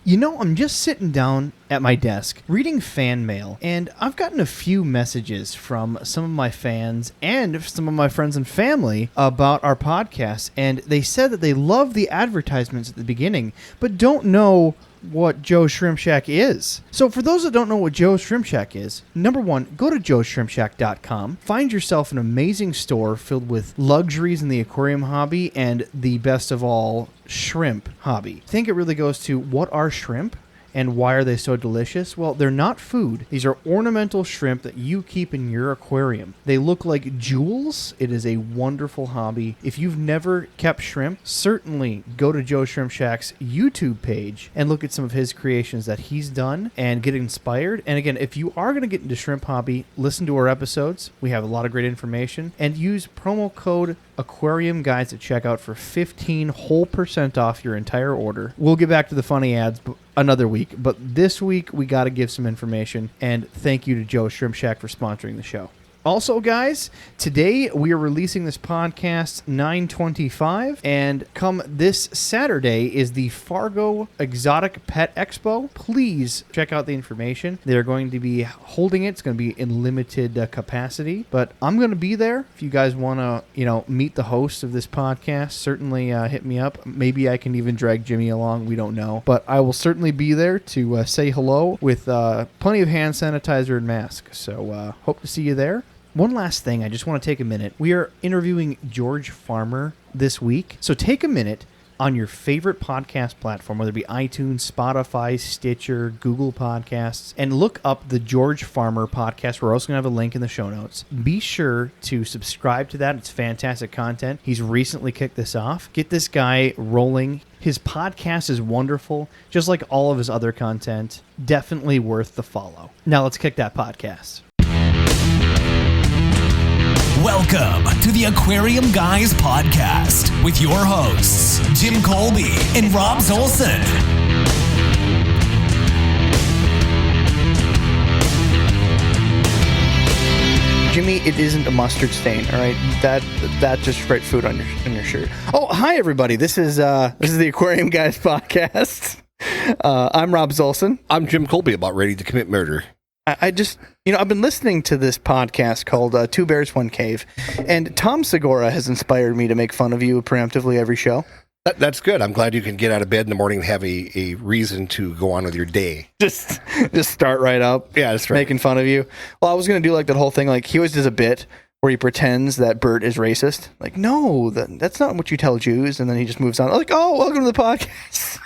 I'm just sitting down at my desk reading fan mail, and I've gotten a few messages from some of my fans and some of my friends and family about our podcast, and they said that they love the advertisements at the beginning, but don't know what Joe's Shrimp Shack is. So for those that don't know what Joe's Shrimp Shack is, number one, go to joeshrimpshack.com. Find yourself an amazing store filled with luxuries in the aquarium hobby and the best of all, shrimp hobby. I think it really goes to what are shrimp and why are they so delicious? Well, they're not food. These are ornamental shrimp that you keep in your aquarium. They look like jewels. It is a wonderful hobby. If you've never kept shrimp, certainly go to Joe Shrimp Shack's YouTube page and look at some of his creations that he's done and get inspired. And again, if you are going to get into shrimp hobby, listen to our episodes. We have a lot of great information. And use promo code Aquarium Guys at checkout for 15% off your entire order. We'll get back to the funny ads another week, but this week we got to give some information, and thank you to Joe Shrimp Shack for sponsoring the show. Also, guys, today we are releasing this podcast 9/25, and come this Saturday is the Fargo Exotic Pet Expo. Please check out the information. They're going to be holding it. It's going to be in limited capacity, but I'm going to be there. If you guys want to, meet the host of this podcast, certainly hit me up. Maybe I can even drag Jimmy along. We don't know, but I will certainly be there to say hello with plenty of hand sanitizer and masks. So hope to see you there. One last thing, I just want to take a minute. We are interviewing George Farmer this week. So take a minute on your favorite podcast platform, whether it be iTunes, Spotify, Stitcher, Google Podcasts, and look up the George Farmer podcast. We're also going to have a link in the show notes. Be sure to subscribe to that. It's fantastic content. He's recently kicked this off. Get this guy rolling. His podcast is wonderful, just like all of his other content. Definitely worth the follow. Now let's kick that podcast. Welcome to the Aquarium Guys podcast with your hosts, Jim Colby and Rob Zolson. Jimmy, it isn't a mustard stain, all right? That just spread food on your shirt. Oh, hi everybody. This is the Aquarium Guys podcast. I'm Rob Zolson. I'm Jim Colby, about ready to commit murder. I just, I've been listening to this podcast called Two Bears, One Cave, and Tom Segura has inspired me to make fun of you preemptively every show. That's good. I'm glad you can get out of bed in the morning and have a reason to go on with your day. Just start right up. Yeah, that's right. Making fun of you. Well, I was going to do like that whole thing. Like he always does a bit where he pretends that Bert is racist. Like, no, that's not what you tell Jews. And then he just moves on. Like, oh, welcome to the podcast.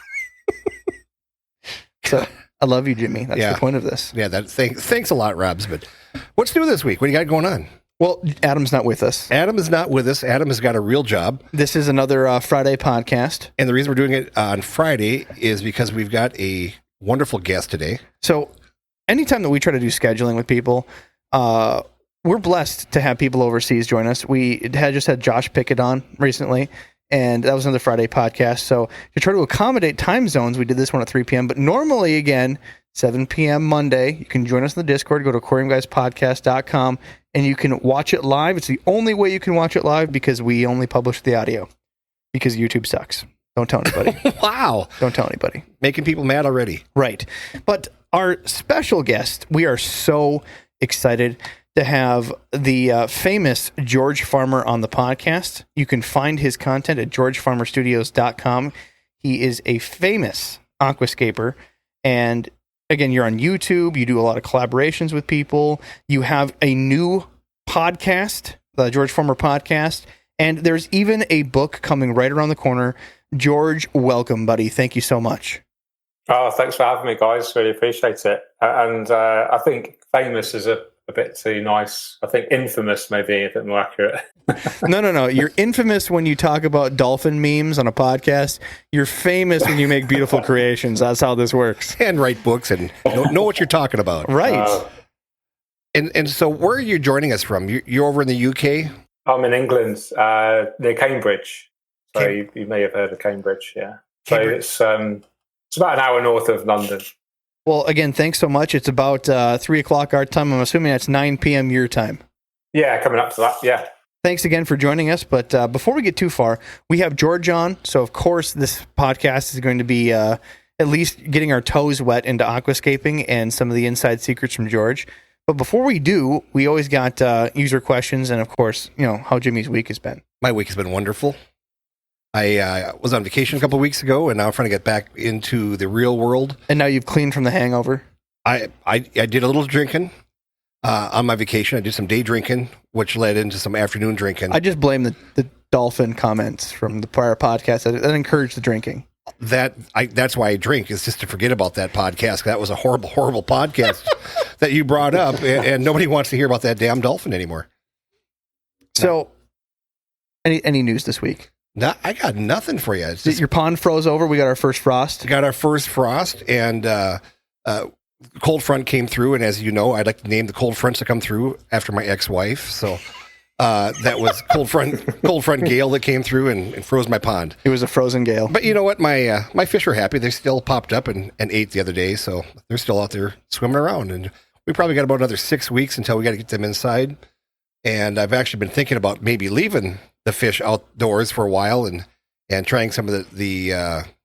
So I love you, Jimmy. That's the point of this. Yeah, thanks a lot, Robs. But what's new this week? What do you got going on? Well, Adam's not with us. Adam is not with us. Adam has got a real job. This is another Friday podcast. And the reason we're doing it on Friday is because we've got a wonderful guest today. So anytime that we try to do scheduling with people, we're blessed to have people overseas join us. We just had Josh Pickett on recently, and that was another Friday podcast. So to try to accommodate time zones, we did this one at 3 p.m. But normally, again, 7 p.m. Monday, you can join us in the Discord. Go to aquariumguyspodcast.com, and you can watch it live. It's the only way you can watch it live because we only publish the audio because YouTube sucks. Don't tell anybody. Wow. Don't tell anybody. Making people mad already. Right. But our special guest, we are so excited to have the famous George Farmer on the podcast. You can find his content at georgefarmerstudios.com. He is a famous aquascaper. And again, you're on YouTube. You do a lot of collaborations with people. You have a new podcast, the George Farmer podcast. And there's even a book coming right around the corner. George, welcome, buddy. Thank you so much. Oh, thanks for having me, guys. Really appreciate it. And I think famous is a bit too nice. I think infamous may be a bit more accurate. No. You're infamous when you talk about dolphin memes on a podcast. You're famous when you make beautiful creations. That's how this works. And write books and know what you're talking about. Right. And so where are you joining us from? You're over in the UK? I'm in England, near Cambridge. So you may have heard of Cambridge, yeah. Cambridge. So it's about an hour north of London. Well, again, thanks so much. It's about 3 o'clock our time. I'm assuming that's 9 p.m. your time. Yeah, coming up to that, yeah. Thanks again for joining us. But before we get too far, we have George on. So, of course, this podcast is going to be at least getting our toes wet into aquascaping and some of the inside secrets from George. But before we do, we always got user questions and, of course, how Jimmy's week has been. My week has been wonderful. I was on vacation a couple of weeks ago, and now I'm trying to get back into the real world. And now you've cleaned from the hangover? I did a little drinking on my vacation. I did some day drinking, which led into some afternoon drinking. I just blame the dolphin comments from the prior podcast that encouraged the drinking. That's why I drink, is just to forget about that podcast. That was a horrible, horrible podcast that you brought up, and nobody wants to hear about that damn dolphin anymore. So, any news this week? No, I got nothing for you. It's just, your pond froze over. We got our first frost. Got our first frost, and cold front came through. And as you know, I'd like to name the cold fronts that come through after my ex-wife. So that was cold front gale that came through and froze my pond. It was a frozen gale. But you know what? My fish are happy. They still popped up and ate the other day, so they're still out there swimming around. And we probably got about another 6 weeks until we got to get them inside. And I've actually been thinking about maybe leaving the fish outdoors for a while and trying some of the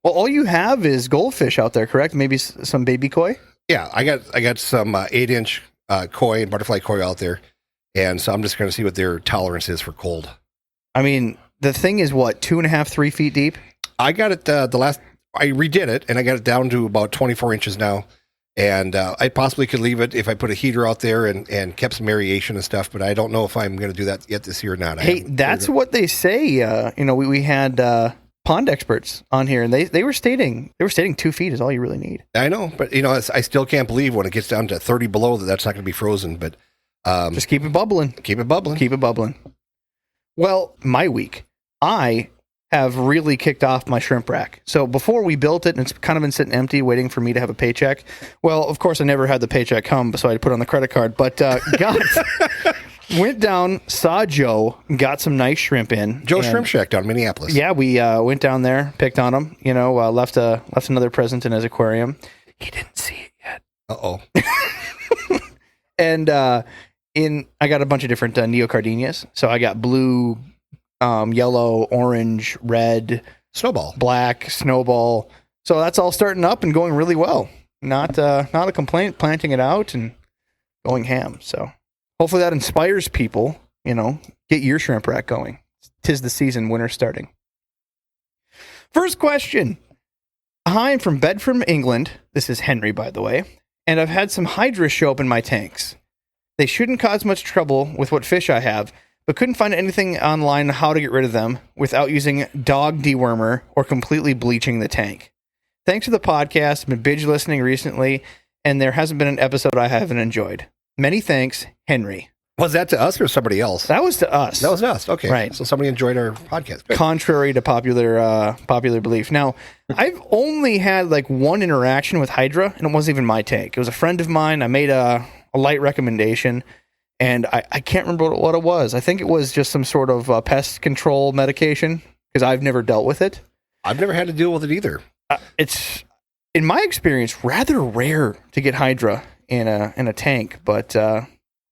well, all you have is goldfish out there, correct? Maybe some baby koi? Yeah, I got some 8-inch koi and butterfly koi out there, and so I'm just going to see what their tolerance is for cold. I mean, the thing is what, 2.5, 3 feet deep? I got it I redid it, and I got it down to about 24 inches now. And I possibly could leave it if I put a heater out there and kept some aeration and stuff, but I don't know if I'm going to do that yet this year or not. Hey, that's what they say. We had pond experts on here, and they were stating 2 feet is all you really need. I know, but I still can't believe when it gets down to 30 below that's not going to be frozen. But just keep it bubbling. Keep it bubbling. Keep it bubbling. Well, my week, I have really kicked off my shrimp rack. So before we built it, and it's kind of been sitting empty, waiting for me to have a paycheck. Well, of course, I never had the paycheck come, so I put it on the credit card. But went down, saw Joe, got some nice shrimp in. Joe Shrimp Shack down in Minneapolis. Yeah, we went down there, picked on him. Left another present in his aquarium. He didn't see it yet. Uh-oh. And I got a bunch of different neocardinias. So I got blue, yellow, orange, red, snowball, black, snowball. So that's all starting up and going really well. Not a complaint, planting it out and going ham. So hopefully that inspires people, get your shrimp rack going. 'Tis the season, winter starting. First question. Hi, I'm from Bedford, England. This is Henry, by the way. And I've had some hydra show up in my tanks. They shouldn't cause much trouble with what fish I have, but couldn't find anything online on how to get rid of them without using dog dewormer or completely bleaching the tank. Thanks for the podcast. I've been binge listening recently, and there hasn't been an episode I haven't enjoyed. Many thanks, Henry. Was that to us or somebody else? That was to us. That was us. Okay. Right. So somebody enjoyed our podcast. Good. Contrary to popular belief. Now, I've only had one interaction with hydra, and it wasn't even my tank. It was a friend of mine. I made a light recommendation, and I can't remember what it was. I think it was just some sort of pest control medication, because I've never dealt with it. I've never had to deal with it either. It's, in my experience, rather rare to get hydra in a tank, but I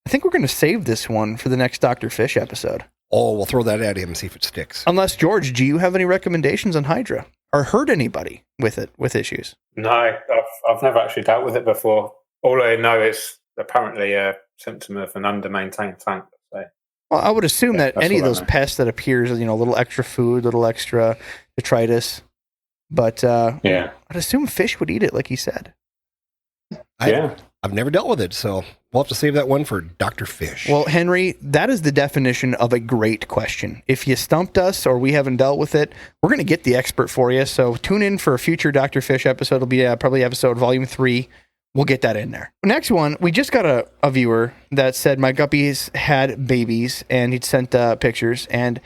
think we're going to save this one for the next Dr. Fish episode. Oh, we'll throw that at him and see if it sticks. Unless, George, do you have any recommendations on hydra or heard anybody with issues? No, I've never actually dealt with it before. All I know is apparently a symptom of an under-maintained tank. So, well, I would assume that any of those pests that appears, a little extra food, little extra detritus, but I'd assume fish would eat it, like he said. I've never dealt with it, so we'll have to save that one for Dr. Fish. Well, Henry, that is the definition of a great question. If you stumped us or we haven't dealt with it, we're going to get the expert for you. So tune in for a future Dr. Fish episode. It'll be probably episode volume 3. We'll get that in there. Next one, we just got a viewer that said my guppies had babies, and he'd sent pictures. And,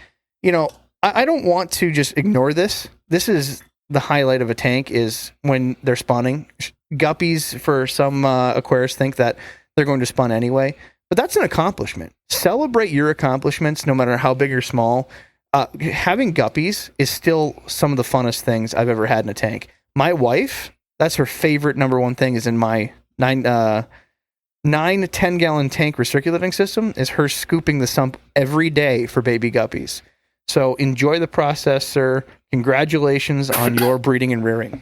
I don't want to just ignore this. This is the highlight of a tank, is when they're spawning. Guppies, for some aquarists, think that they're going to spawn anyway, but that's an accomplishment. Celebrate your accomplishments, no matter how big or small. Having guppies is still some of the funnest things I've ever had in a tank. My wife, that's her favorite number one thing, is in my 10 gallon tank recirculating system, is her scooping the sump every day for baby guppies. So enjoy the process, sir. Congratulations on your breeding and rearing.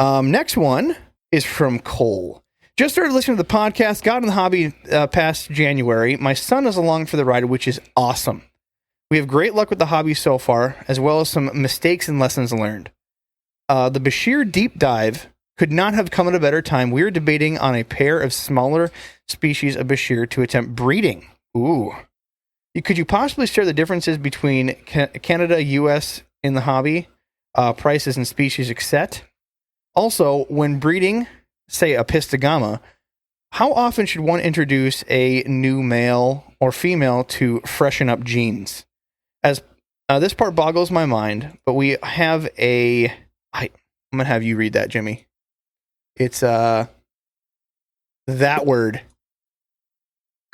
Next one is from Cole. Just started listening to the podcast, got in the hobby past January. My son is along for the ride, which is awesome. We have great luck with the hobby so far, as well as some mistakes and lessons learned. The Bashir deep dive could not have come at a better time. We are debating on a pair of smaller species of Bashir to attempt breeding. Ooh. Could you possibly share the differences between Canada, U.S. in the hobby, prices and species, etc.? Also, when breeding, say a Pistogama, how often should one introduce a new male or female to freshen up genes? As this part boggles my mind, but we have I'm going to have you read that, Jimmy. It's that word.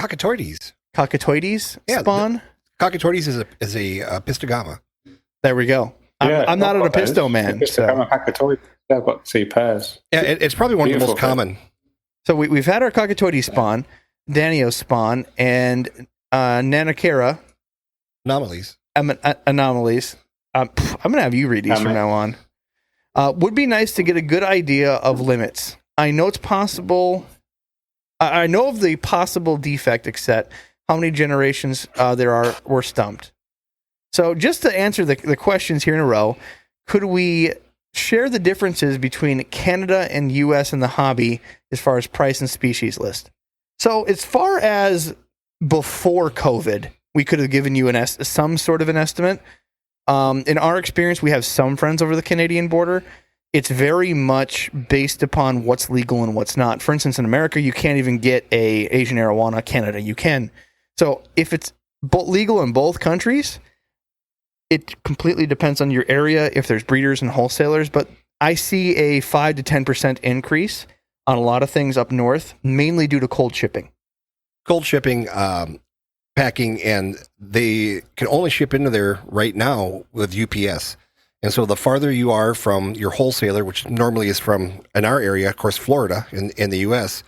Cockatoides. Cockatoides spawn? Cockatoides is a Pistogama. There we go. I'm not an Apisto man. Pistogama Cockatoides. I've got 2 pairs. Yeah, it's probably one of the most common. So we've had our Cockatoides spawn, Danio spawn, and Nanakera. Anomalies. Anomalies. I'm going to have you read these from now on. Would be nice to get a good idea of limits. I know it's possible. I know of the possible defect, except how many generations were stumped. So just to answer the questions here in a row, could we share the differences between Canada and U.S. in the hobby as far as price and species list? So as far as before COVID, we could have given you some sort of an estimate. In our experience, we have some friends over the Canadian border. It's very much based upon what's legal and what's not. For instance, in America, you can't even get a Asian arowana. Canada, you can. So if it's legal in both countries, it completely depends on your area, if there's breeders and wholesalers. But I see a 5 to 10% increase on a lot of things up north, mainly due to cold shipping. Cold shipping, packing, and they can only ship into there right now with UPS. And so the farther you are from your wholesaler, which normally is from, in our area, of course, Florida in the U.S.,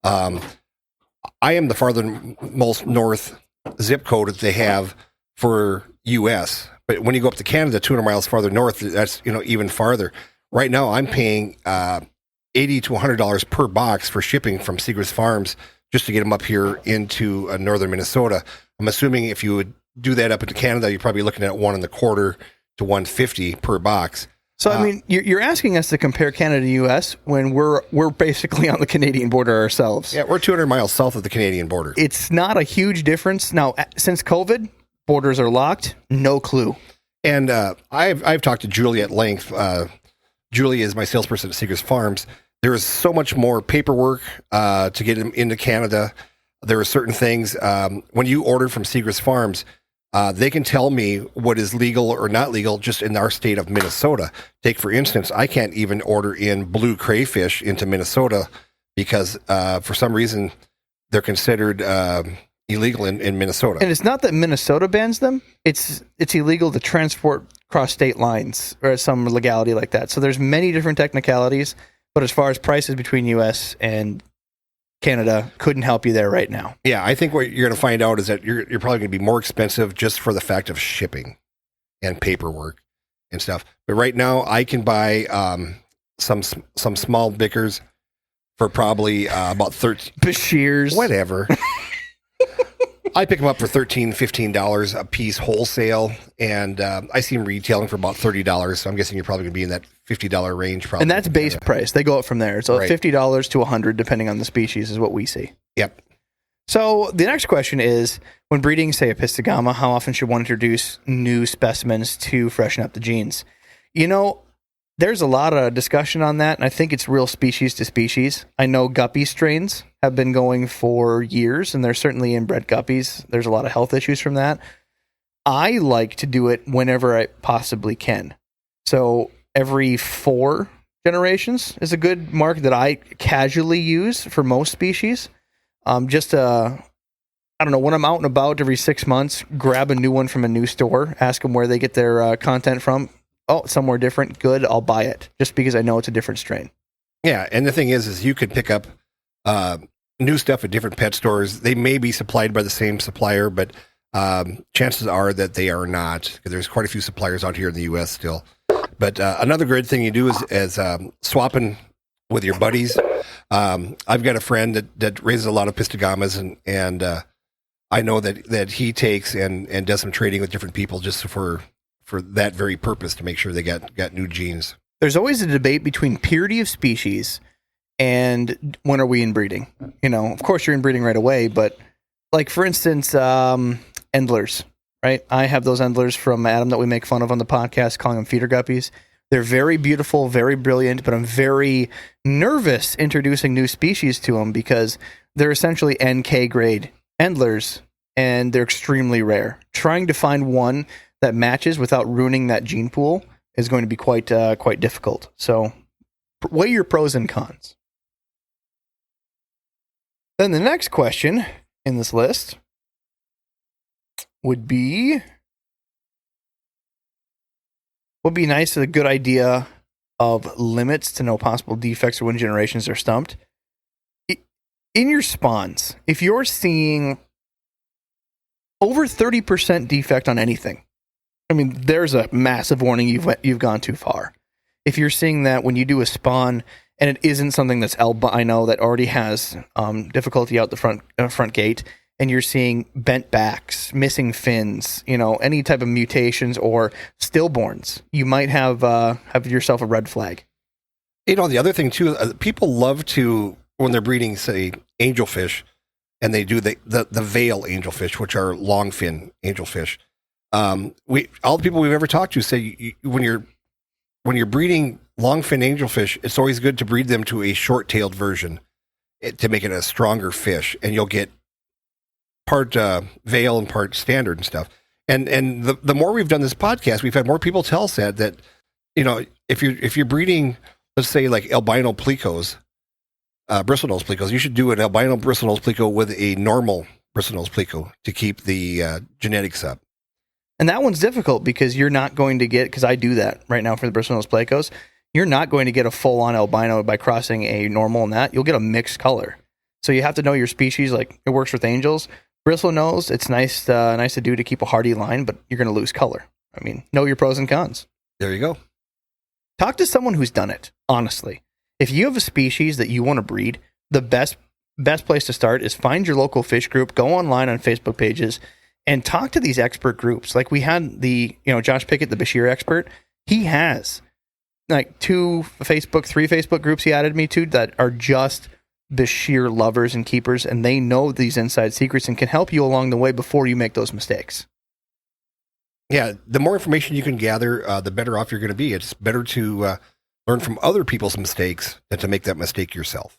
I am the farthermost north zip code that they have for U.S. But when you go up to Canada, 200 miles farther north, that's even farther. Right now, I'm paying $80 to $100 per box for shipping from Seagrass Farms just to get them up here into northern Minnesota. I'm assuming if you would do that up into Canada, you're probably looking at $1.25 to $1.50 per box. So, I mean, you're asking us to compare Canada to U.S. when we're basically on the Canadian border ourselves. Yeah, we're 200 miles south of the Canadian border. It's not a huge difference. Now, since COVID, borders are locked. No clue. And I've talked to Julie at length. Julie is my salesperson at Seagrass Farms. There is so much more paperwork to get them into Canada. There are certain things. When you order from Seagrass Farms, they can tell me what is legal or not legal just in our state of Minnesota. Take, for instance, I can't even order in blue crayfish into Minnesota because for some reason they're considered illegal in Minnesota. And it's not that Minnesota bans them. It's illegal to transport cross state lines or some legality like that. So there's many different technicalities. But as far as prices between U.S. and Canada, couldn't help you there right now. Yeah, I think what you're going to find out is that you're probably going to be more expensive just for the fact of shipping and paperwork and stuff. But right now, I can buy some small bickers for probably about $13. Bashirs. Whatever. I pick them up for $13, $15 a piece wholesale, and I see them retailing for about $30. So I'm guessing you're probably going to be in that $50 range. Probably, and that's base price. They go up from there. So right. $50 to $100, depending on the species, is what we see. Yep. So the next question is, when breeding, say, a Pistogama, how often should one introduce new specimens to freshen up the genes? There's a lot of discussion on that, and I think it's real species to species. I know guppy strains have been going for years, and they're certainly inbred guppies. There's a lot of health issues from that. I like to do it whenever I possibly can. So every 4 generations is a good mark that I casually use for most species. I don't know, when I'm out and about every 6 months, grab a new one from a new store, ask them where they get their content from. Oh, somewhere different. Good. I'll buy it just because I know it's a different strain. Yeah. And the thing is you could pick up new stuff at different pet stores. They may be supplied by the same supplier, but chances are that they are not, because there's quite a few suppliers out here in the U.S. still. But another great thing you do is swapping with your buddies. I've got a friend that raises a lot of pistogamas, and I know that he takes and does some trading with different people just for that very purpose, to make sure they got new genes. There's always a debate between purity of species and when are we inbreeding. Of course you're inbreeding right away, but like for instance, endlers, right? I have those endlers from Adam that we make fun of on the podcast, calling them feeder guppies. They're very beautiful, very brilliant, but I'm very nervous introducing new species to them because they're essentially NK grade endlers, and they're extremely rare. Trying to find one that matches without ruining that gene pool is going to be quite difficult. So weigh your pros and cons. Then the next question in this list would be nice, a good idea of limits to know possible defects or when generations are stumped. In your spawns, if you're seeing over 30% defect on anything, I mean, there's a massive warning you've gone too far. If you're seeing that when you do a spawn and it isn't something that's albino that already has difficulty out the front gate, and you're seeing bent backs, missing fins, any type of mutations or stillborns, you might have yourself a red flag. The other thing too, people love to, when they're breeding, say, angelfish, and they do the veil angelfish, which are long fin angelfish. All the people we've ever talked to say when you're breeding long fin angelfish, it's always good to breed them to a short tailed version to make it a stronger fish, and you'll get part veil and part standard and stuff. And the more we've done this podcast, we've had more people tell us that if you're breeding, let's say, like albino plecos, bristlenose plecos, you should do an albino bristlenose pleco with a normal bristlenose pleco to keep the genetics up. And that one's difficult because you're not going to get, because I do that right now for the bristlenose plecos, you're not going to get a full-on albino by crossing a normal and that. You'll get a mixed color. So you have to know your species. Like, it works with angels. Bristlenose, it's nice to do to keep a hardy line, but you're going to lose color. I mean, know your pros and cons. There you go. Talk to someone who's done it, honestly. If you have a species that you want to breed, the best place to start is find your local fish group, go online on Facebook pages, and talk to these expert groups. Like we had the, Josh Pickett, the Bashir expert. He has like 3 Facebook groups he added me to that are just Bashir lovers and keepers, and they know these inside secrets and can help you along the way before you make those mistakes. Yeah, the more information you can gather, the better off you're going to be. It's better to learn from other people's mistakes than to make that mistake yourself.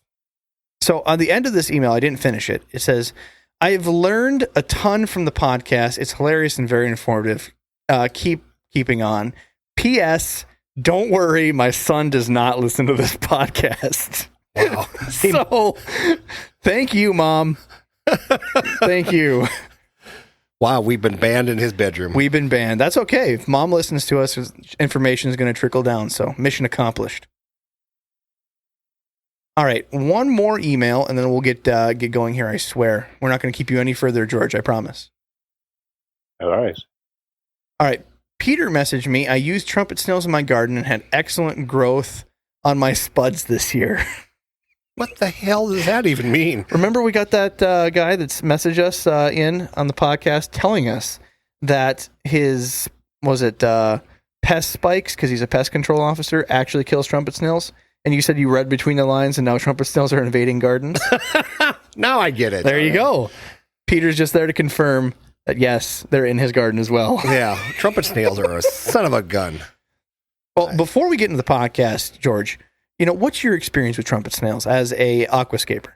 So on the end of this email, I didn't finish it. It says, I've learned a ton from the podcast. It's hilarious and very informative. Keeping on. P.S. Don't worry, my son does not listen to this podcast. Wow. So, thank you, Mom. Thank you. Wow, we've been banned in his bedroom. We've been banned. That's okay. If Mom listens to us, information is going to trickle down. So, mission accomplished. All right, one more email, and then we'll get going here, I swear. We're not going to keep you any further, George, I promise. All right. All right, Peter messaged me. I used trumpet snails in my garden and had excellent growth on my spuds this year. What the hell does that even mean? Remember we got that guy that's messaged us in on the podcast telling us that his, pest spikes, because he's a pest control officer, actually kills trumpet snails? And you said you read between the lines and now trumpet snails are invading gardens? Now I get it. There you go. Peter's just there to confirm that, yes, they're in his garden as well. Yeah, trumpet snails are a son of a gun. Well, before we get into the podcast, George, what's your experience with trumpet snails as a aquascaper?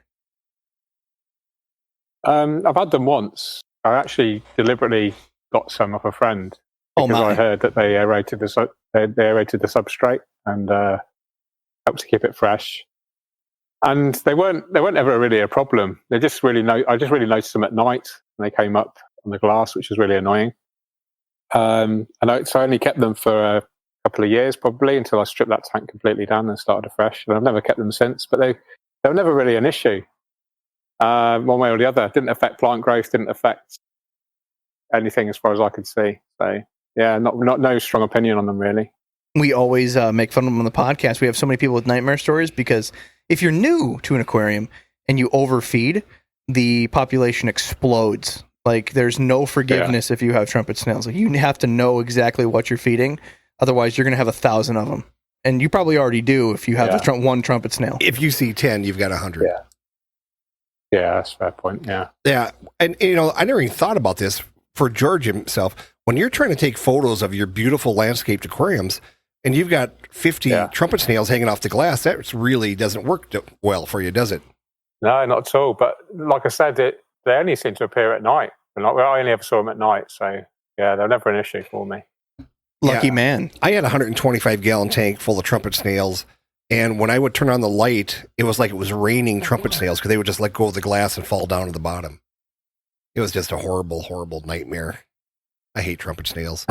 I've had them once. I actually deliberately got some off a friend because I heard that they aerated the substrate and helped to keep it fresh. And they weren't ever really a problem. I just really noticed them at night when they came up on the glass, which was really annoying. So I only kept them for a couple of years probably until I stripped that tank completely down and started afresh. And I've never kept them since, but they were never really an issue. One way or the other. Didn't affect plant growth, didn't affect anything as far as I could see. So yeah, no strong opinion on them really. we always make fun of them on the podcast. We have so many people with nightmare stories because if you're new to an aquarium and you overfeed, the population explodes. Like, there's no forgiveness if you have trumpet snails. Like, you have to know exactly what you're feeding. Otherwise, you're going to have 1,000 of them. And you probably already do if you have one trumpet snail. If you see 10, you've got 100. Yeah. Yeah, that's a fair point. Yeah. Yeah. And, I never even thought about this for George himself. When you're trying to take photos of your beautiful landscaped aquariums and you've got 50 trumpet snails hanging off the glass, that really doesn't work well for you, does it? No, not at all. But like I said, they only seem to appear at night. I only ever saw them at night. So, yeah, they're never an issue for me. Lucky man. I had a 125-gallon tank full of trumpet snails. And when I would turn on the light, it was like it was raining trumpet snails because they would just let go of the glass and fall down to the bottom. It was just a horrible, horrible nightmare. I hate trumpet snails.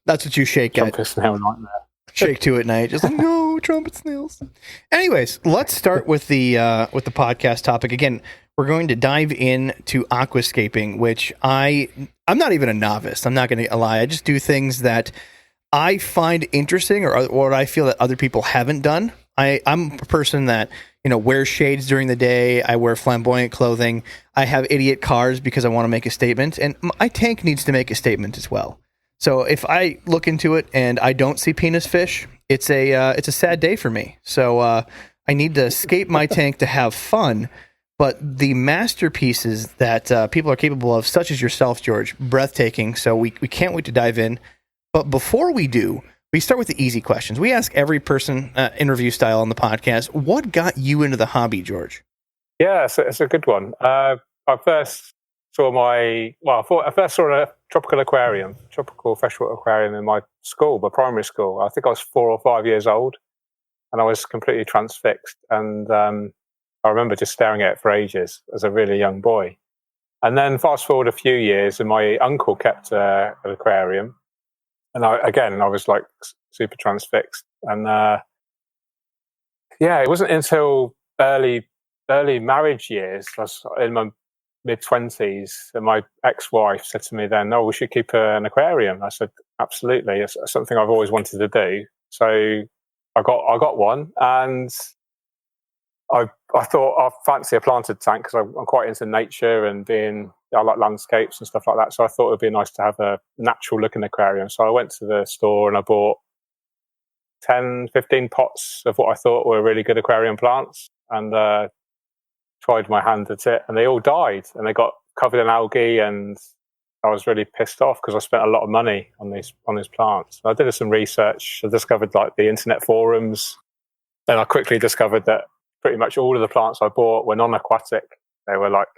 That's what you shake trumpet at. Snail nightmare. Shake to at night. Just like, no, trumpet snails. Anyways, let's start with the podcast topic. Again, we're going to dive into aquascaping, which I'm not even a novice. I'm not going to lie. I just do things that I find interesting or what I feel that other people haven't done. I'm a person that, wears shades during the day. I wear flamboyant clothing. I have idiot cars because I want to make a statement. And my tank needs to make a statement as well. So if I look into it and I don't see penis fish, it's a sad day for me. So I need to escape my tank to have fun. But the masterpieces that people are capable of, such as yourself, George, breathtaking. So we can't wait to dive in. But before we do, we start with the easy questions. We ask every person, interview style on the podcast, what got you into the hobby, George? Yeah, it's a good one. I first saw a tropical freshwater aquarium in my primary school. I think I was 4 or 5 years old, and I was completely transfixed. And I remember just staring at it for ages as a really young boy. And then fast forward a few years, and my uncle kept an aquarium. And I was like super transfixed. And it wasn't until early marriage years, I was in my mid-20s, that my ex-wife said to me then, "Oh, we should keep an aquarium." I said, "Absolutely, it's something I've always wanted to do." So I got one, and I thought I fancy a planted tank because I'm quite into nature and I like landscapes and stuff like that. So I thought it would be nice to have a natural looking aquarium. So I went to the store and I bought 10, 15 pots of what I thought were really good aquarium plants, and tried my hand at it, and they all died and they got covered in algae, and I was really pissed off because I spent a lot of money on these plants. I did some research. I discovered like the internet forums, and I quickly discovered that pretty much all of the plants I bought were non-aquatic. They were like,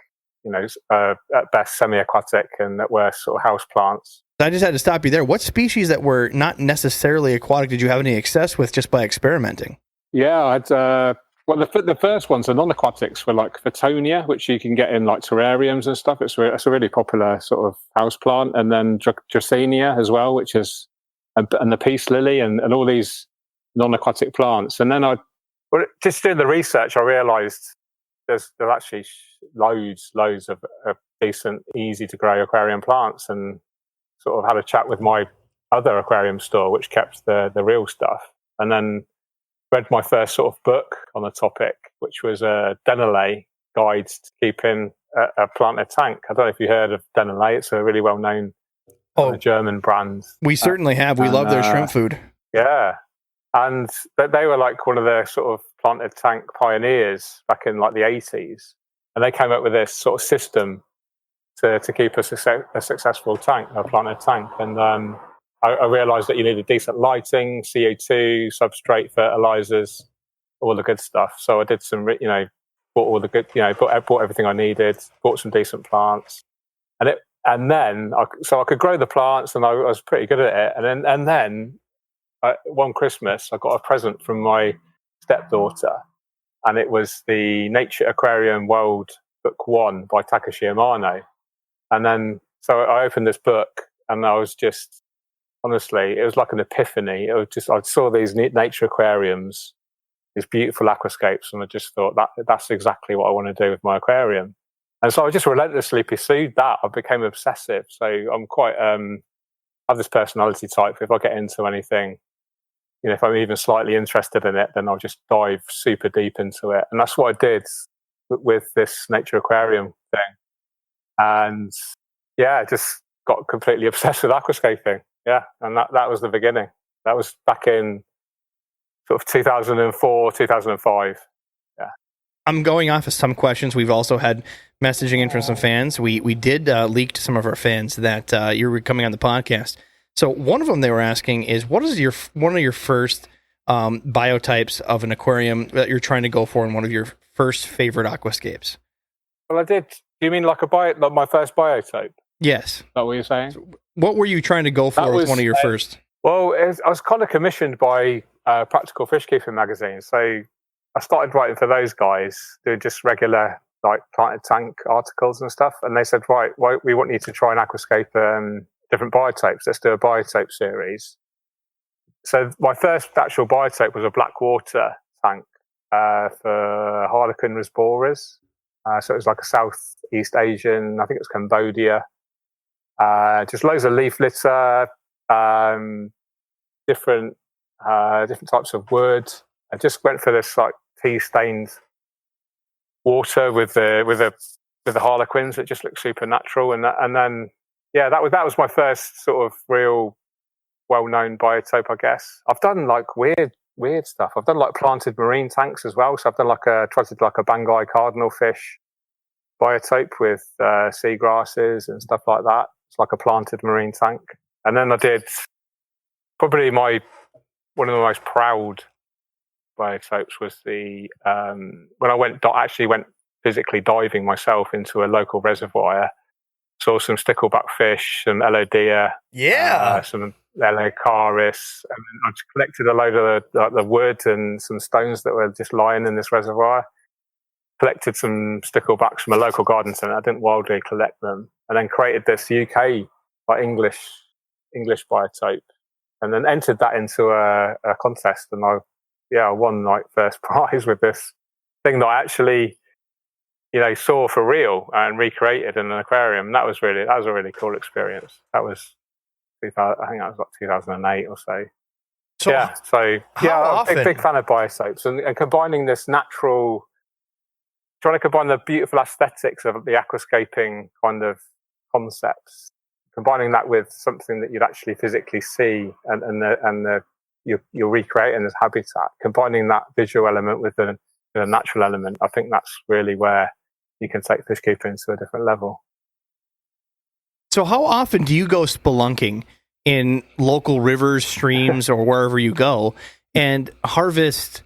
at best semi-aquatic, and that were sort of house plants. I just had to stop you there. What species that were not necessarily aquatic did you have any success with just by experimenting? Yeah, I had, the first ones, the non-aquatics, were like Photonia, which you can get in like terrariums and stuff. It's a really popular sort of house plant. And then Dracaena as well, which is, and the peace lily and all these non-aquatic plants. And then just doing the research, I realised there's actually loads of decent, easy to grow aquarium plants, and sort of had a chat with my other aquarium store, which kept the real stuff, and then read my first sort of book on the topic, which was a Denelay Guides to Keeping a Planted Tank. I don't know if you heard of Denelay. It's a really well-known German brand. We certainly have. We love their shrimp food. Yeah. And they were like one of the sort of planted tank pioneers back in like the 80s. And they came up with this sort of system to keep a successful tank, a planted tank. And I realised that you needed decent lighting, CO2, substrate, fertilizers, all the good stuff. So I did some, bought all the good, bought everything I needed, bought some decent plants, and then I could grow the plants, and I was pretty good at it. And then one Christmas, I got a present from my stepdaughter, and it was the Nature Aquarium World Book 1 by Takashi Amano. And then, so I opened this book, and I was just, honestly, it was like an epiphany. It was just, I saw these nature aquariums, these beautiful aquascapes, and I just thought that's exactly what I want to do with my aquarium. And so I just relentlessly pursued that. I became obsessive. So I'm quite, I have this personality type. If I get into anything, if I'm even slightly interested in it, then I'll just dive super deep into it. And that's what I did with this nature aquarium thing. And yeah, I just got completely obsessed with aquascaping. Yeah, and that was the beginning. That was back in sort of 2004, 2005. Yeah. I'm going off of some questions. We've also had messaging in from some fans. We did leak to some of our fans that you were coming on the podcast. So one of them they were asking is, what is one of your first biotypes of an aquarium that you're trying to go for in one of your first favorite aquascapes? Well, I did. Do you mean like my first biotype? Yes. Is that what you're saying? So what were you trying to go for with one of your first? Well, I was kind of commissioned by Practical Fish Keeping magazine. So I started writing for those guys, doing just regular like planted tank articles and stuff. And they said, right, we want you to try and aquascape different biotypes. Let's do a biotype series. So my first actual biotype was a black water tank for Harlequin rasboras. So it was like a Southeast Asian, I think it was Cambodia. Just loads of leaf litter, different types of wood. I just went for this like tea-stained water with the Harlequins. It just looked super natural, and then yeah, that was my first sort of real well-known biotype, I guess. I've done like weird stuff. I've done like planted marine tanks as well. So I've done tried to do like a Banggai cardinal fish biotype with seagrasses and stuff like that. It's like a planted marine tank. And then I did probably one of the most proud biotypes was when I actually went physically diving myself into a local reservoir, saw some stickleback fish, some Elodea, some Elecaris, and I just collected a load of the wood and some stones that were just lying in this reservoir. Collected some sticklebacks from a local garden centre. I didn't wildly collect them, and then created this UK like English biotype, and then entered that into a contest, and I won like first prize with this thing that I actually saw for real and recreated in an aquarium. And that was a really cool experience. That was I think that was like 2008 or so. I'm a big fan of biotypes and combining this natural. Trying to combine the beautiful aesthetics of the aquascaping kind of concepts, combining that with something that you'd actually physically see and you're recreating this habitat, combining that visual element with the natural element. I think that's really where you can take fish keeping to a different level. So how often do you go spelunking in local rivers, streams, or wherever you go and harvest,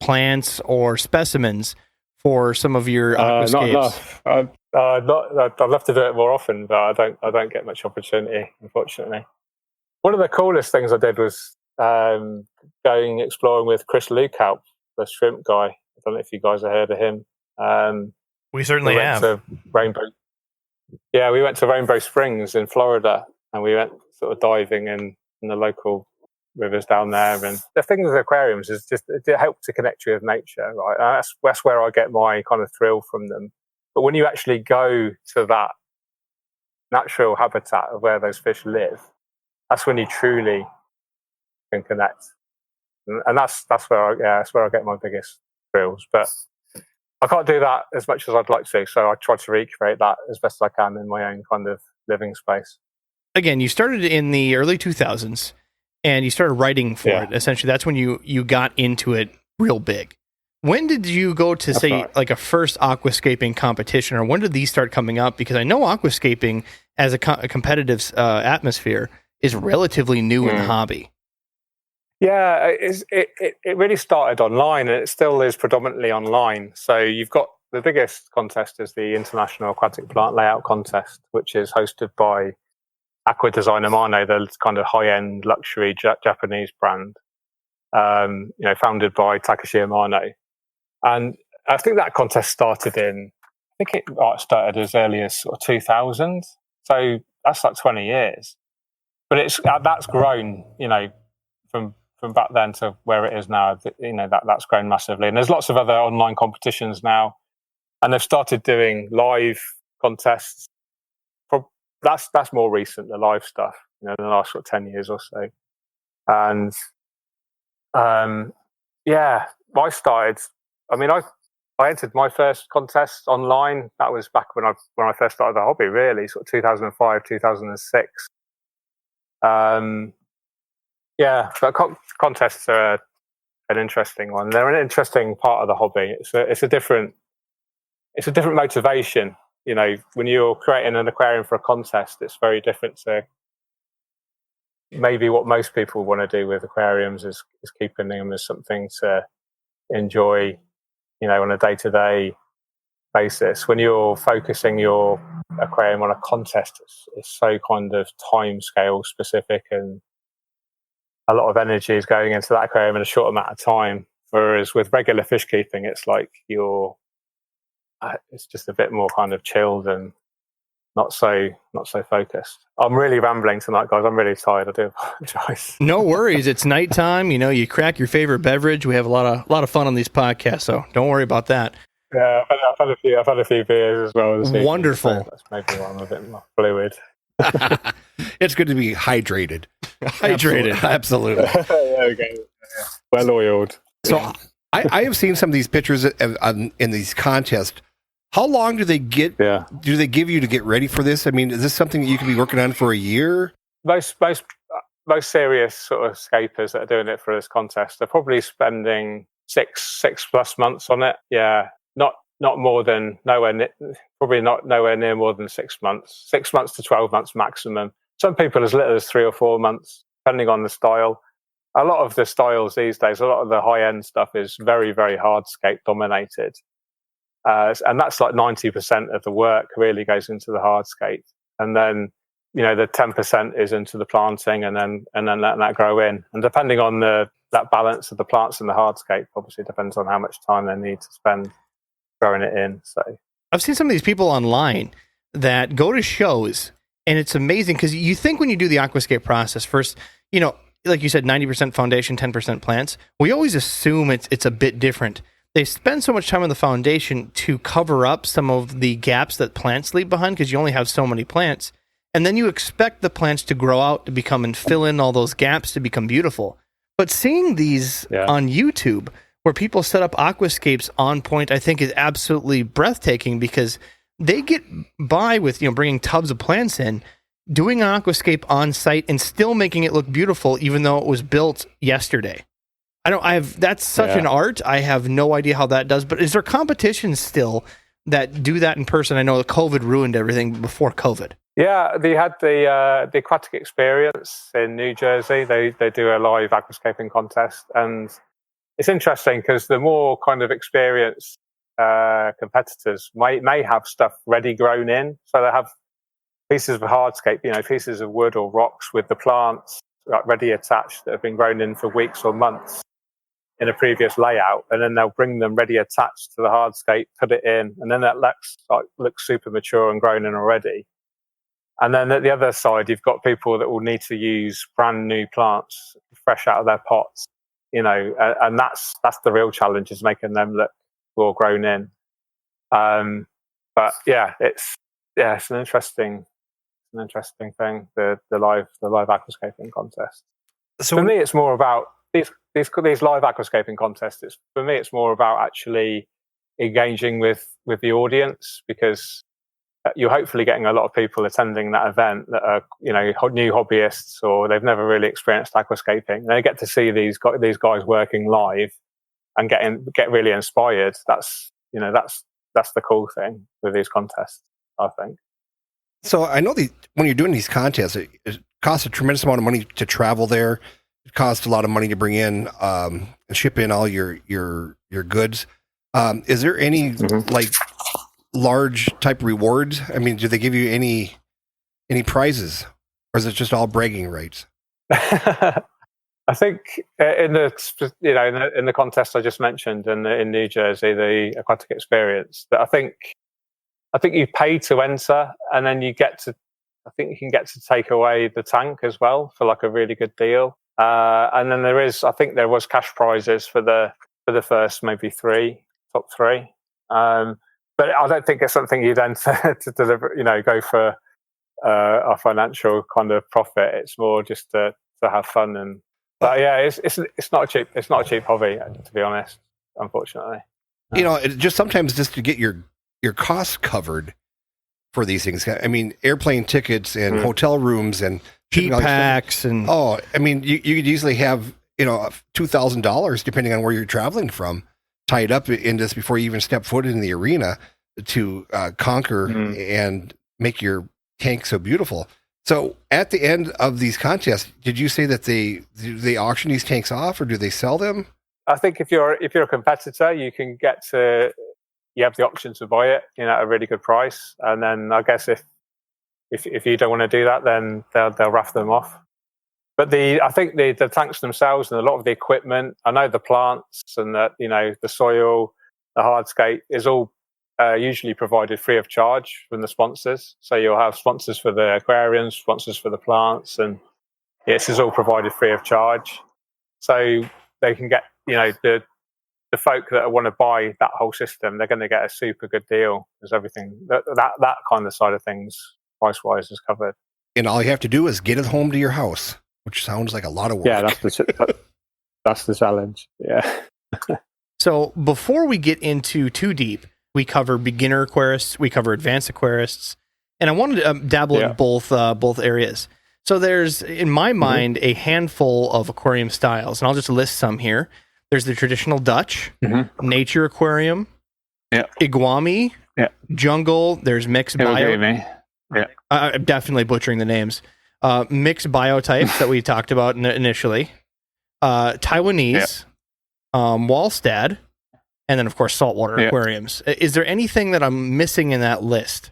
plants or specimens for some of your aquascapes? Not enough. I'd love to do it more often, but I don't get much opportunity, unfortunately. One of the coolest things I did was going exploring with Chris Lukaup, the shrimp guy. I don't know if you guys have heard of him. We certainly have. We went to Rainbow Springs in Florida, and we went sort of diving in the local rivers down there. And the thing with aquariums is just it helps to connect you with nature, right? That's where I get my kind of thrill from them. But when you actually go to that natural habitat of where those fish live, that's when you truly can connect. And that's where I get my biggest thrills. But I can't do that as much as I'd like to, so I try to recreate that as best as I can in my own kind of living space. Again, you started in the early 2000s. And you started writing for it. Essentially, that's when you got into it real big. When did you go to, like a first aquascaping competition, or when did these start coming up? Because I know aquascaping as a competitive atmosphere is relatively new in the hobby. Yeah, it really started online, and it still is predominantly online. So you've got the biggest contest is the International Aquatic Plant Layout Contest, which is hosted by Aqua Design Amano, the kind of high-end luxury Japanese brand, founded by Takashi Amano. And I think that contest started started as early as sort of 2000. So that's like 20 years. But that's grown, from back then to where it is now. That's grown massively. And there's lots of other online competitions now, and they've started doing live contests. That's more recent, the live stuff, in the last sort of 10 years or so. And Yeah, I started. I mean, I entered my first contest online. That was back when I first started the hobby, really, sort of 2005, 2006. Yeah, but contests are an interesting one. They're an interesting part of the hobby. It's a different motivation. You know, when you're creating an aquarium for a contest, it's very different to maybe what most people want to do with aquariums is keeping them as something to enjoy, you know, on a day-to-day basis. When you're focusing your aquarium on a contest, it's so kind of time scale specific, and a lot of energy is going into that aquarium in a short amount of time. Whereas with regular fish keeping, it's like it's just a bit more kind of chilled and not so focused. I'm really rambling tonight, guys. I'm really tired. I do apologize. No worries. It's nighttime. You know, you crack your favorite beverage. We have a lot of fun on these podcasts, so don't worry about that. Yeah, I've had a few beers as well. Wonderful. Evening, so that's maybe why I'm a bit more fluid. It's good to be hydrated. Absolutely. There we go. Yeah. Well oiled. So I have seen some of these pictures in these contests. How long do they get? Yeah. Do they give you to get ready for this? I mean, is this something that you can be working on for a year? Most serious sort of scapers that are doing it for this contest are probably spending six plus months on it. Yeah, not more than probably not nowhere near more than 6 months. 6 months to 12 months maximum. Some people as little as 3 or 4 months, depending on the style. A lot of the styles these days, a lot of the high end stuff is very, very hardscape dominated. And that's like 90% of the work really goes into the hardscape. And then, you know, the 10% is into the planting and then letting that grow in. And depending on that balance of the plants and the hardscape, obviously depends on how much time they need to spend growing it in. So I've seen some of these people online that go to shows, and it's amazing because you think when you do the aquascape process first, you know, like you said, 90% foundation, 10% plants. We always assume it's a bit different. They spend so much time on the foundation to cover up some of the gaps that plants leave behind because you only have so many plants. And then you expect the plants to grow out, to become and fill in all those gaps to become beautiful. But seeing these on YouTube where people set up aquascapes on point, I think is absolutely breathtaking because they get by with, you know, bringing tubs of plants in, doing an aquascape on site and still making it look beautiful even though it was built yesterday. That's such an art. I have no idea how that does, but is there competitions still that do that in person? I know that COVID ruined everything before COVID. Yeah, they had the Aquatic Experience in New Jersey. They do a live aquascaping contest, and it's interesting because the more kind of experienced competitors may have stuff ready grown in, so they have pieces of hardscape, you know, pieces of wood or rocks with the plants like ready attached that have been grown in for weeks or months in a previous layout, and then they'll bring them ready attached to the hardscape, put it in, and then that looks super mature and grown in already. And then at the other side, you've got people that will need to use brand new plants fresh out of their pots, you know, and that's the real challenge, is making them look more grown in. But yeah, it's an interesting thing, the live aquascaping contest. So for me, it's more about these live aquascaping contests. For me, it's more about actually engaging with the audience, because you're hopefully getting a lot of people attending that event that are, you know, new hobbyists, or they've never really experienced aquascaping. They get to see these guys working live and get really inspired. That's the cool thing with these contests, I think. So I know when you're doing these contests, it costs a tremendous amount of money to travel there. It costs a lot of money to bring in and ship in all your goods. Is there any like large type rewards? I mean, do they give you any prizes, or is it just all bragging rights? I think in the contest I just mentioned in New Jersey, the Aquatic Experience, that I think you pay to enter, and then you can get to take away the tank as well for like a really good deal. And then there was cash prizes for the first maybe top three. But I don't think it's something you'd enter to deliver, you know, go for a financial kind of profit. It's more just to have fun and But yeah, it's not a cheap hobby, to be honest. Unfortunately, it just sometimes just to get your costs covered for these things. I mean, airplane tickets and hotel rooms and heat packs and you could easily have $2,000 depending on where you're traveling from tied up in this before you even step foot in the arena to conquer and make your tank so beautiful. So at the end of these contests, did you say that they auction these tanks off, or do they sell them? I think if you're a competitor, you can you have the option to buy it, at a really good price. And then I guess if you don't want to do that, then they'll raff them off. But I think the tanks themselves and a lot of the equipment, I know the plants and the soil, the hardscape is all usually provided free of charge from the sponsors. So you'll have sponsors for the aquariums, sponsors for the plants, and this is all provided free of charge. So they can get, the folk that want to buy that whole system, they're going to get a super good deal because everything that kind of side of things, price-wise, is covered. And all you have to do is get it home to your house, which sounds like a lot of work. Yeah, that's the challenge. Yeah. So before we get into too deep, we cover beginner aquarists, we cover advanced aquarists, and I wanted to dabble in both areas. So there's, in my mind, a handful of aquarium styles, and I'll just list some here. There's the traditional Dutch, nature aquarium, Iguami, jungle. There's mixed bio. I'm definitely butchering the names. Mixed biotypes that we talked about initially. Taiwanese, Wallstad, and then, of course, saltwater aquariums. Is there anything that I'm missing in that list?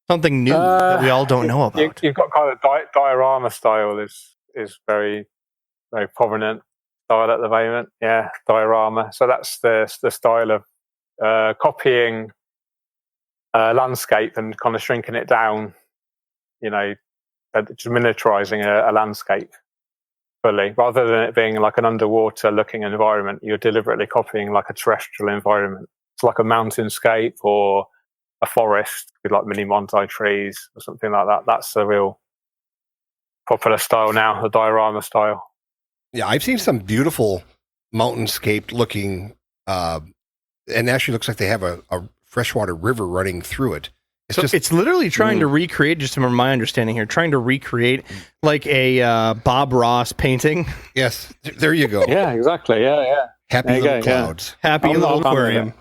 Something new that we all don't know about? You've got kind of diorama style is very, very prominent style at the moment. Yeah, diorama. So that's the style of copying landscape and kind of shrinking it down, just miniaturizing a landscape fully, rather than it being like an underwater looking environment. You're deliberately copying like a terrestrial environment. It's like a mountainscape or a forest with like mini bonsai trees or something like that. That's the real popular style now, the diorama style. Yeah, I've seen some beautiful mountainscape looking, and actually looks like they have a freshwater river running through it. It's literally trying to recreate, just from my understanding here, trying to recreate like a Bob Ross painting. Yes, there you go. Yeah, exactly. Yeah. Happy little clouds. Yeah. Happy little aquarium.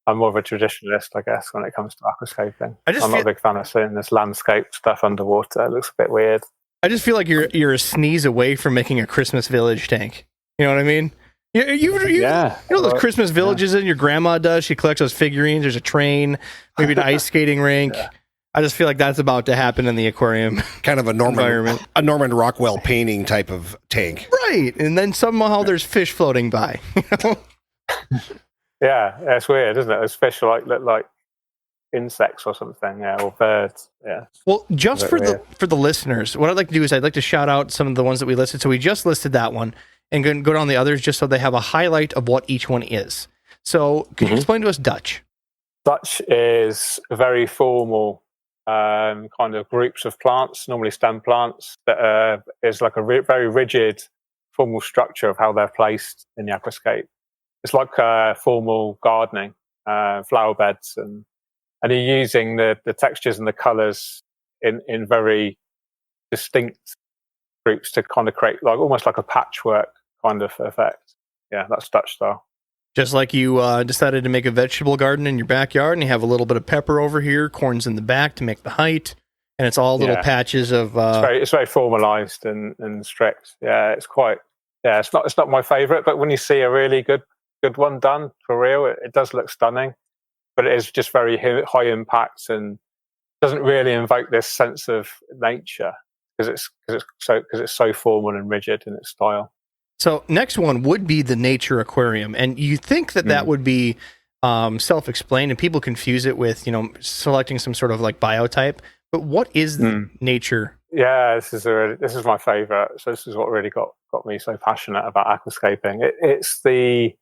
I'm more of a traditionalist, I guess, when it comes to aquascaping. I'm not a big fan of seeing this landscape stuff underwater. It looks a bit weird. I just feel like you're a sneeze away from making a Christmas village tank. You know what I mean? You know those Christmas villages that your grandma does? She collects those figurines. There's a train, maybe an ice skating rink. Yeah. I just feel like that's about to happen in the aquarium. Kind of a Norman Rockwell painting type of tank. Right. And then somehow there's fish floating by. Yeah, it's weird, isn't it? Those fish look like insects or something, or birds. Yeah. Well, just for the listeners, what I'd like to do is I'd like to shout out some of the ones that we listed. So we just listed that one, and go down the others just so they have a highlight of what each one is. So could you explain to us Dutch? Dutch is very formal kind of groups of plants, normally stem plants, that is like a very rigid, formal structure of how they're placed in the aquascape. It's like formal gardening, flower beds, and you're using the textures and the colours in very distinct groups to kind of create almost like a patchwork kind of effect. Yeah, that's Dutch style. Just like you decided to make a vegetable garden in your backyard, and you have a little bit of pepper over here, corn's in the back to make the height, and it's all little patches of. It's very formalised and strict. Yeah, it's quite. Yeah, it's not my favourite, but when you see a really good one done for real, it does look stunning. But it is just very high impact and doesn't really invoke this sense of nature because it's so formal and rigid in its style. So next one would be the nature aquarium, and you think that would be self-explained, and people confuse it with selecting some sort of like biotype. But what is the nature? Yeah, this is my favorite. So this is what really got me so passionate about aquascaping. It's the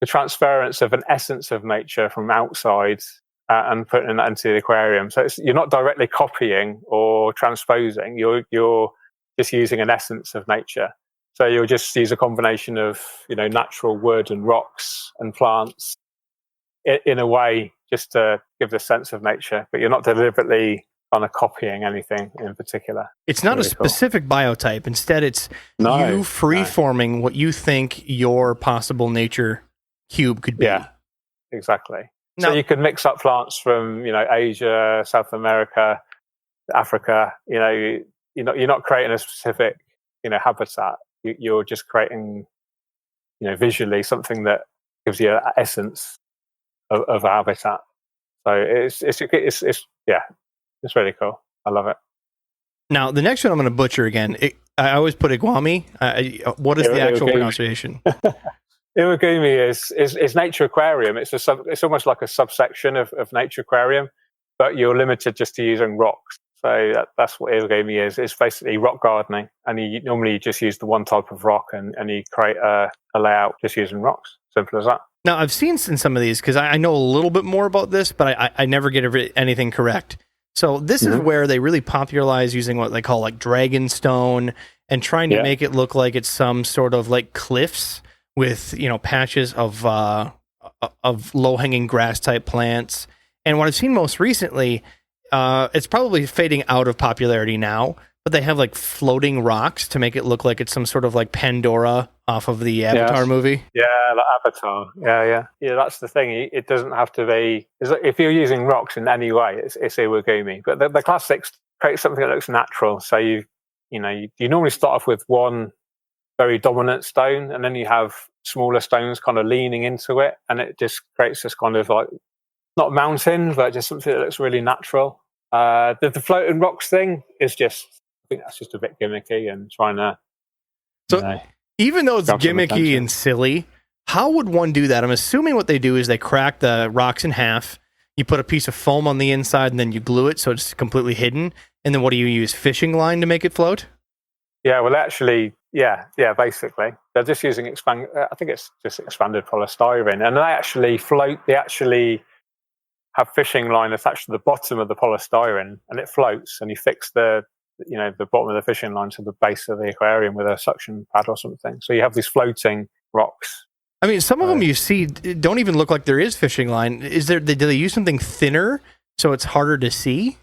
transference of an essence of nature from outside and putting that into the aquarium. So you're not directly copying or transposing. You're just using an essence of nature. So you'll just use a combination of, natural wood and rocks and plants in a way just to give the sense of nature, but you're not deliberately kind of copying anything in particular. It's not a specific biotype. Instead, it's you free-forming what you think your possible nature cube could be. Yeah, exactly. So you can mix up plants from, Asia, South America, Africa. You're not creating a specific, habitat. You're just creating, visually something that gives you an essence of a habitat. So it's really cool. I love it. Now, the next one I'm going to butcher again. I always put iguami. What is the actual pronunciation? Iwagumi is nature aquarium. It's almost like a subsection of nature aquarium, but you're limited just to using rocks. So that's what Iwagumi is. It's basically rock gardening, and you normally just use the one type of rock, and you create a layout just using rocks. Simple as that. Now, I've seen in some of these, because I know a little bit more about this, but I never get anything correct. So this is where they really popularize using what they call like dragonstone and trying to make it look like it's some sort of like cliffs with, patches of low-hanging grass type plants. And what I've seen most recently, it's probably fading out of popularity now, but they have like floating rocks to make it look like it's some sort of like Pandora off of the Avatar movie. Yeah, like Avatar. Yeah. That's the thing. It doesn't have to be. If you're using rocks in any way, it's Iwagumi. But the classics create something that looks natural. So you normally start off with one very dominant stone, and then you have smaller stones kind of leaning into it, and it just creates this kind of like not mountain, but just something that looks really natural. The floating rocks thing is just. I think that's just a bit gimmicky and trying to. Even though it's gimmicky and silly, how would one do that? I'm assuming what they do is they crack the rocks in half, you put a piece of foam on the inside, and then you glue it so it's completely hidden. And then what do you use? Fishing line to make it float? Yeah, well, actually, basically. They're just using I think it's just expanded polystyrene. And they actually float, they actually have fishing line attached to the bottom of the polystyrene, and it floats, and you fix the bottom of the fishing line to the base of the aquarium with a suction pad or something. So you have these floating rocks. I mean, some of them you see don't even look like there is fishing line. Do they use something thinner so it's harder to see?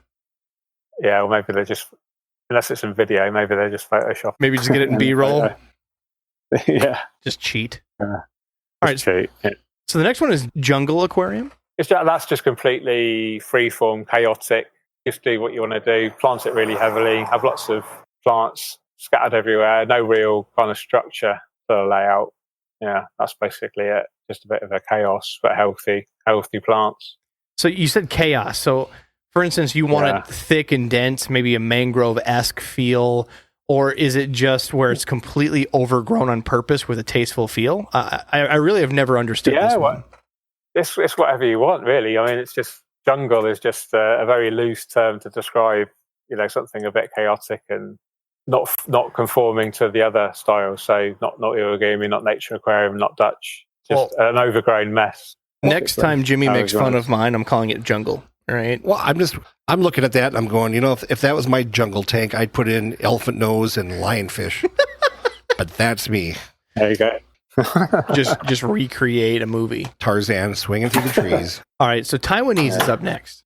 Yeah, or maybe they're just, unless it's in video, maybe they're just Photoshop. Maybe just get it in B-roll. Yeah. Just cheat. Yeah. All right. Cheat. Yeah. So the next one is jungle aquarium. That's just completely freeform, chaotic. Just do what you want to do, plant it really heavily, have lots of plants scattered everywhere, no real kind of structure to the layout. Yeah, that's basically it. Just a bit of a chaos, but healthy plants. So you said chaos. So, for instance, you want it thick and dense, maybe a mangrove-esque feel, or is it just where it's completely overgrown on purpose with a tasteful feel? I really have never understood this one. It's whatever you want, really. I mean, it's just... Jungle is just a very loose term to describe, something a bit chaotic and not conforming to the other styles. So not Iwagumi, not nature aquarium, not Dutch. Just an overgrown mess. Next time Jimmy makes fun of mine, I'm calling it jungle. All right. Well, I'm looking at that and I'm going, if that was my jungle tank, I'd put in elephant nose and lionfish. But that's me. There you go. just recreate a movie. Tarzan swinging through the trees. All right, so Taiwanese is up next.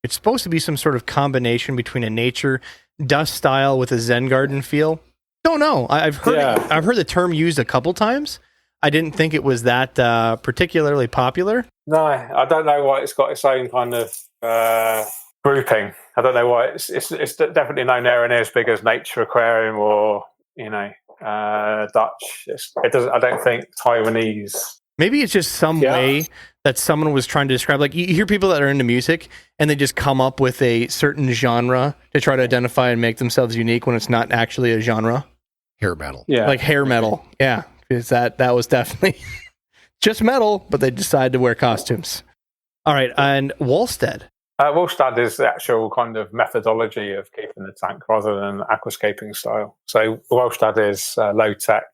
It's supposed to be some sort of combination between a nature dust style with a Zen garden feel. Don't know. I've heard the term used a couple times. I didn't think it was that particularly popular. No, I don't know why it's got its own kind of grouping. I don't know why it's definitely nowhere near as big as nature aquarium or Dutch. It doesn't. I don't think Taiwanese. Maybe it's just some way that someone was trying to describe. Like you hear people that are into music and they just come up with a certain genre to try to identify and make themselves unique when it's not actually a genre. Hair metal. Yeah, like hair metal. Yeah, because that was definitely just metal, but they decided to wear costumes. All right, and Wallstead. Wallstead is the actual kind of methodology of keeping the tank rather than aquascaping style. So Wallstead is low-tech,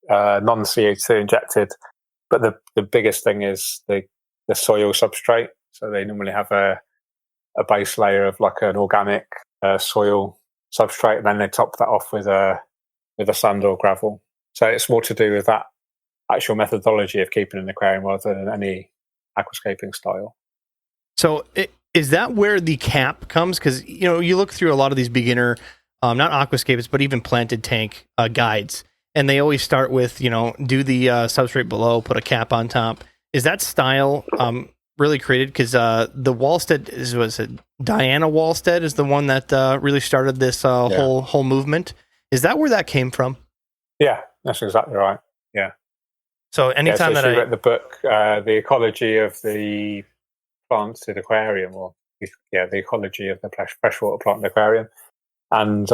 non-CO2 injected, but the biggest thing is the soil substrate. So they normally have a base layer of like an organic soil substrate, and then they top that off with a sand or gravel. So it's more to do with that actual methodology of keeping an aquarium rather than any aquascaping style. So is that where the cap comes? Because, you look through a lot of these beginner, not aquascapes, but even planted tank guides, and they always start with, do the substrate below, put a cap on top. Is that style really created? Because the Wallstead, was it Diana Wallstead is the one that really started this whole movement. Is that where that came from? Yeah, that's exactly right. Yeah. So anytime she read the book, The Ecology of the Planted Aquarium, the ecology of the freshwater planted aquarium, and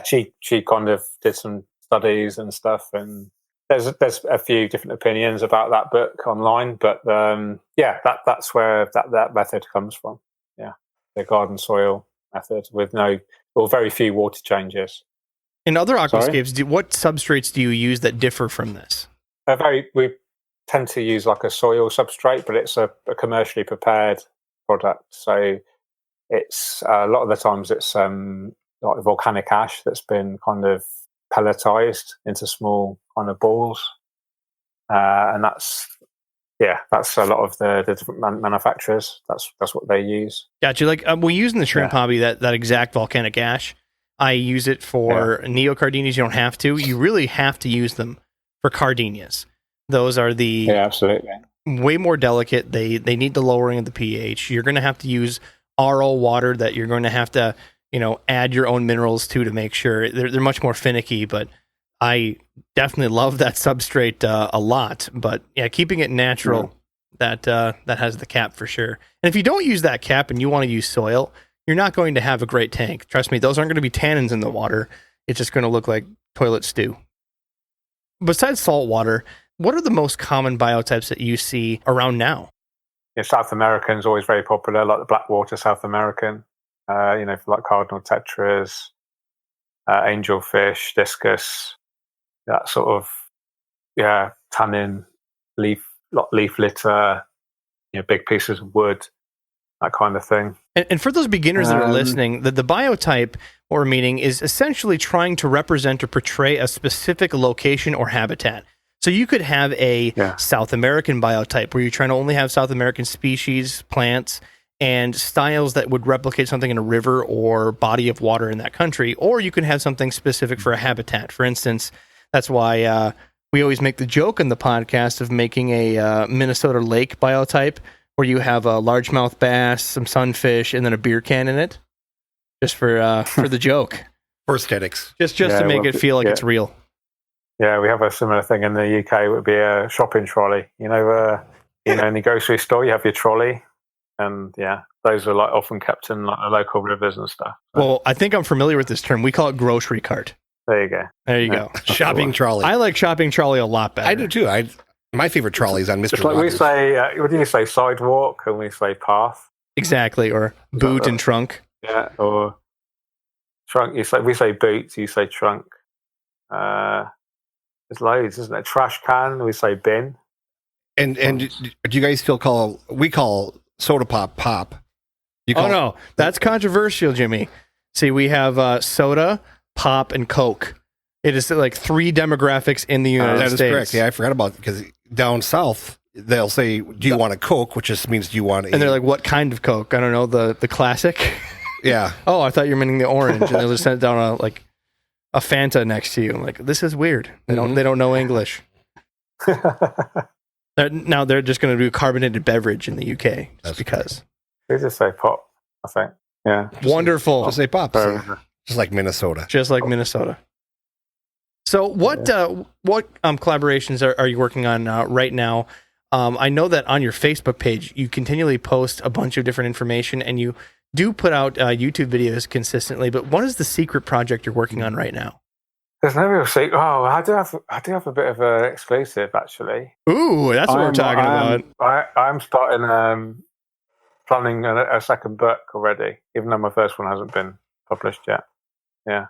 she kind of did some studies and stuff, and there's a few different opinions about that book online, but that's where that method comes from. Yeah, the garden soil method with very few water changes. In other aquascapes, what substrates do you use that differ from this? We tend to use like a soil substrate, but it's a commercially prepared product. So it's a lot of the times it's like volcanic ash that's been kind of pelletized into small kind of balls, and that's a lot of the different manufacturers. That's what they use. Gotcha. Like we use in the shrimp hobby that exact volcanic ash. I use it for neocardinias. You don't have to. You really have to use them for cardinias. Those are absolutely way more delicate. They need the lowering of the pH. You're going to have to use RO water that you're going to have to add your own minerals to make sure they're much more finicky. But I definitely love that substrate a lot. But yeah, keeping it natural, that has the cap for sure. And if you don't use that cap and you want to use soil, you're not going to have a great tank. Trust me, those aren't going to be tannins in the water. It's just going to look like toilet stew. Besides salt water, what are the most common biotypes that you see around now? Yeah, South American is always very popular, like the Blackwater South American. Like cardinal tetras, angelfish, discus, that sort of tannin, leaf litter, big pieces of wood, that kind of thing. And for those beginners that are listening, the biotype or meaning is essentially trying to represent or portray a specific location or habitat. So you could have a South American biotype where you're trying to only have South American species, plants, and styles that would replicate something in a river or body of water in that country. Or you can have something specific for a habitat. For instance, that's why we always make the joke on the podcast of making a Minnesota lake biotype where you have a largemouth bass, some sunfish, and then a beer can in it, just for the joke. For aesthetics. Just to make it feel like it's real. Yeah, we have a similar thing in the UK. It would be a shopping trolley. In the grocery store, you have your trolley, and those are like often kept in like the local rivers and stuff. Well, I think I'm familiar with this term. We call it grocery cart. There you go. There you go. Shopping trolley. I like shopping trolley a lot better. I do too. My favorite trolley is on Mr. Just like Rogers. we say, what do you say, sidewalk, and we say path? Exactly, or boot and trunk. Yeah, or trunk. We say boot, you say trunk. There's loads, isn't it? Trash can, we say bin. And do you guys still we call soda pop? No, that's controversial, Jimmy. See, we have soda, pop, and Coke. It is like 3 demographics in the United States. That is correct. Yeah, I forgot about it because down south they'll say, "Do you want a Coke?" Which just means, "Do you want?" And they're like, "What kind of Coke?" I don't know, the classic. Yeah. Oh, I thought you were meaning the orange, and they'll just send it down a Fanta next to you. I'm like, this is weird. They don't know English. Now they're just going to do carbonated beverage in the UK just because. They just say pop, I think. Yeah. Wonderful. Just say pop. Just like Minnesota. Just like Minnesota. So what collaborations are you working on right now? I know that on your Facebook page, you continually post a bunch of different information, and you do put out YouTube videos consistently. But what is the secret project you're working on right now? There's no real secret. Oh, I do have a bit of an exclusive, actually. Ooh, that's what we're talking about. I'm starting planning a second book already, even though my first one hasn't been published yet. Yeah.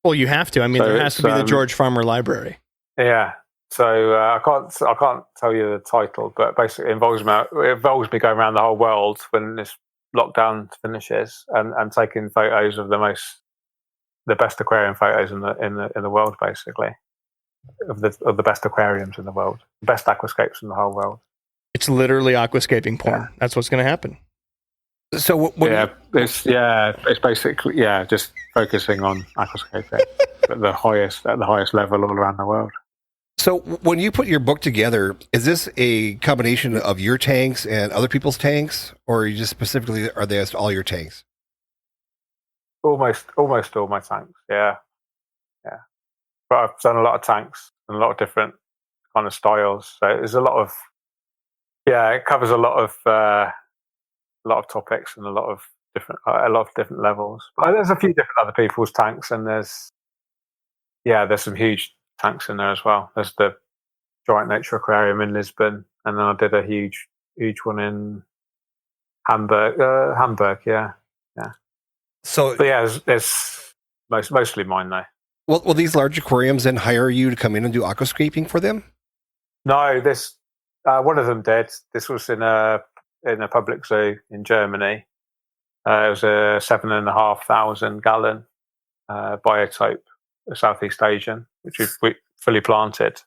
Well, you have to. I mean, there has to be the George Farmer Library. Yeah. So I can't tell you the title, but basically it involves me going around the whole world when this lockdown finishes and taking photos of the best aquarium photos in the world, basically. of the best aquariums in the world, the best aquascapes in the whole world. It's literally aquascaping porn. Yeah. That's what's going to happen. So it's basically just focusing on aquascaping at the highest level all around the world. So when you put your book together, is this a combination of your tanks and other people's tanks, or are you just specifically are they all your tanks? Almost all my tanks. Yeah. But I've done a lot of tanks and a lot of different kind of styles. So there's a lot of it covers a lot of topics and a lot of different levels. But there's a few different other people's tanks, and there's some huge tanks in there as well. There's the Giant Nature Aquarium in Lisbon, and then I did a huge one in Hamburg. Yeah. So there's mostly mine though. Will these large aquariums then hire you to come in and do aquascaping for them? No, this one of them did. This was in a public zoo in Germany. It was a 7,500 gallon biotope, a Southeast Asian, which we fully planted.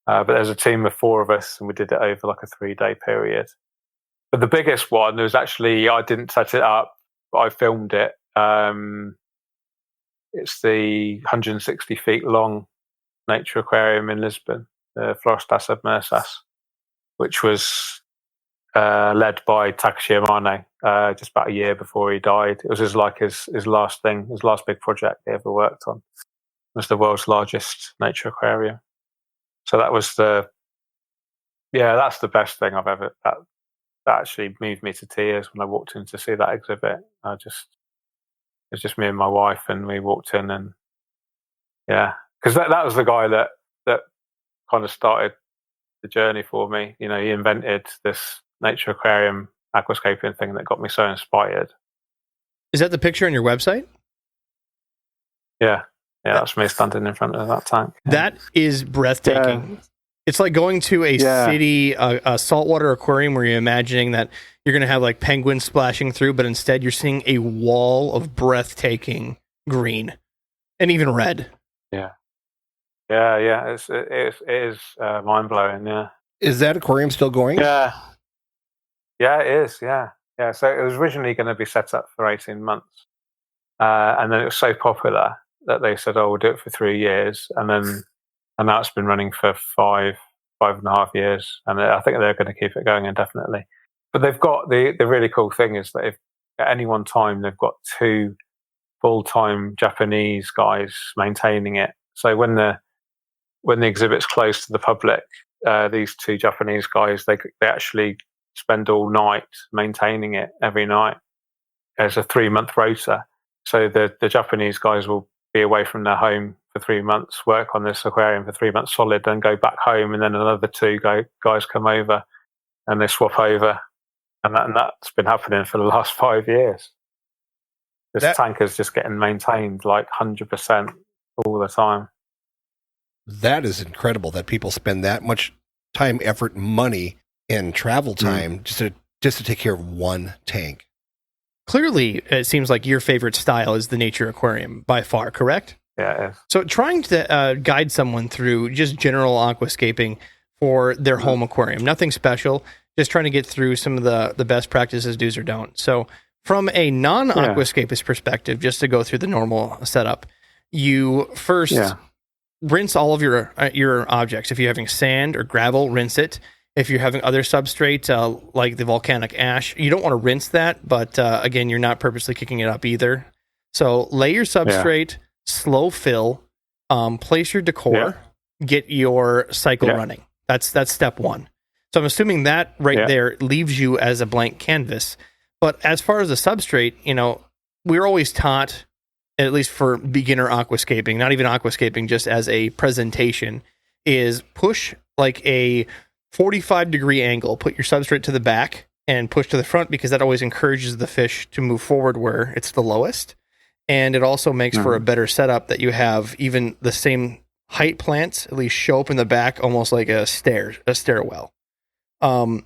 But there's a team of 4 of us, and we did it over like a 3-day period. But the biggest one was actually, I didn't set it up, but I filmed it. It's the 160 feet long nature aquarium in Lisbon, Florestas Submersas, which was led by Takashi Amane just about a year before he died. It was his last big project he ever worked on. It was the world's largest nature aquarium. So that was that's the best thing I've ever. That actually moved me to tears when I walked in to see that exhibit. It was just me and my wife, and we walked in, and because that was the guy that kind of started the journey for me. You know, he invented this nature aquarium aquascaping thing that got me so inspired. Is that the picture on your website? Yeah, that's me standing in front of that tank. That is breathtaking. Yeah. It's like going to a city, a saltwater aquarium where you're imagining that you're going to have like penguins splashing through, but instead you're seeing a wall of breathtaking green and even red. Yeah. It is mind blowing. Yeah. Is that aquarium still going? Yeah, it is. Yeah. So it was originally going to be set up for 18 months, and then it was so popular that they said, "Oh, we'll do it for 3 years," and now it's been running for 5.5 years, and I think they're going to keep it going indefinitely. But they've got the really cool thing is that if at any one time they've got 2 full-time Japanese guys maintaining it. So when the exhibit's closed to the public, these 2 Japanese guys they actually spend all night maintaining it every night. There's a 3-month rota, so the Japanese guys will be away from their home for 3 months, work on this aquarium for 3 months solid, then go back home, and then another 2 guys come over and they swap over, and that's been happening for the last 5 years. This tank is just getting maintained like 100% all the time. That is incredible that people spend that much time, effort, money, and travel time just to take care of one tank. Clearly, it seems like your favorite style is the nature aquarium by far, correct? Yeah, it is. So trying to guide someone through just general aquascaping for their home aquarium, nothing special, just trying to get through some of the best practices, do's or don't. So from a non-aquascapist perspective, just to go through the normal setup, you first rinse all of your objects. If you're having sand or gravel, rinse it. If you're having other substrate, like the volcanic ash, you don't want to rinse that, but again, you're not purposely kicking it up either. So lay your substrate, slow fill, place your decor, get your cycle running. That's step 1. So I'm assuming that there leaves you as a blank canvas. But as far as the substrate, we're always taught, at least for beginner aquascaping, not even aquascaping, just as a presentation, is push like a 45-degree angle, put your substrate to the back and push to the front, because that always encourages the fish to move forward where it's the lowest. And it also makes for a better setup that you have even the same height plants at least show up in the back, almost like a stairwell. Go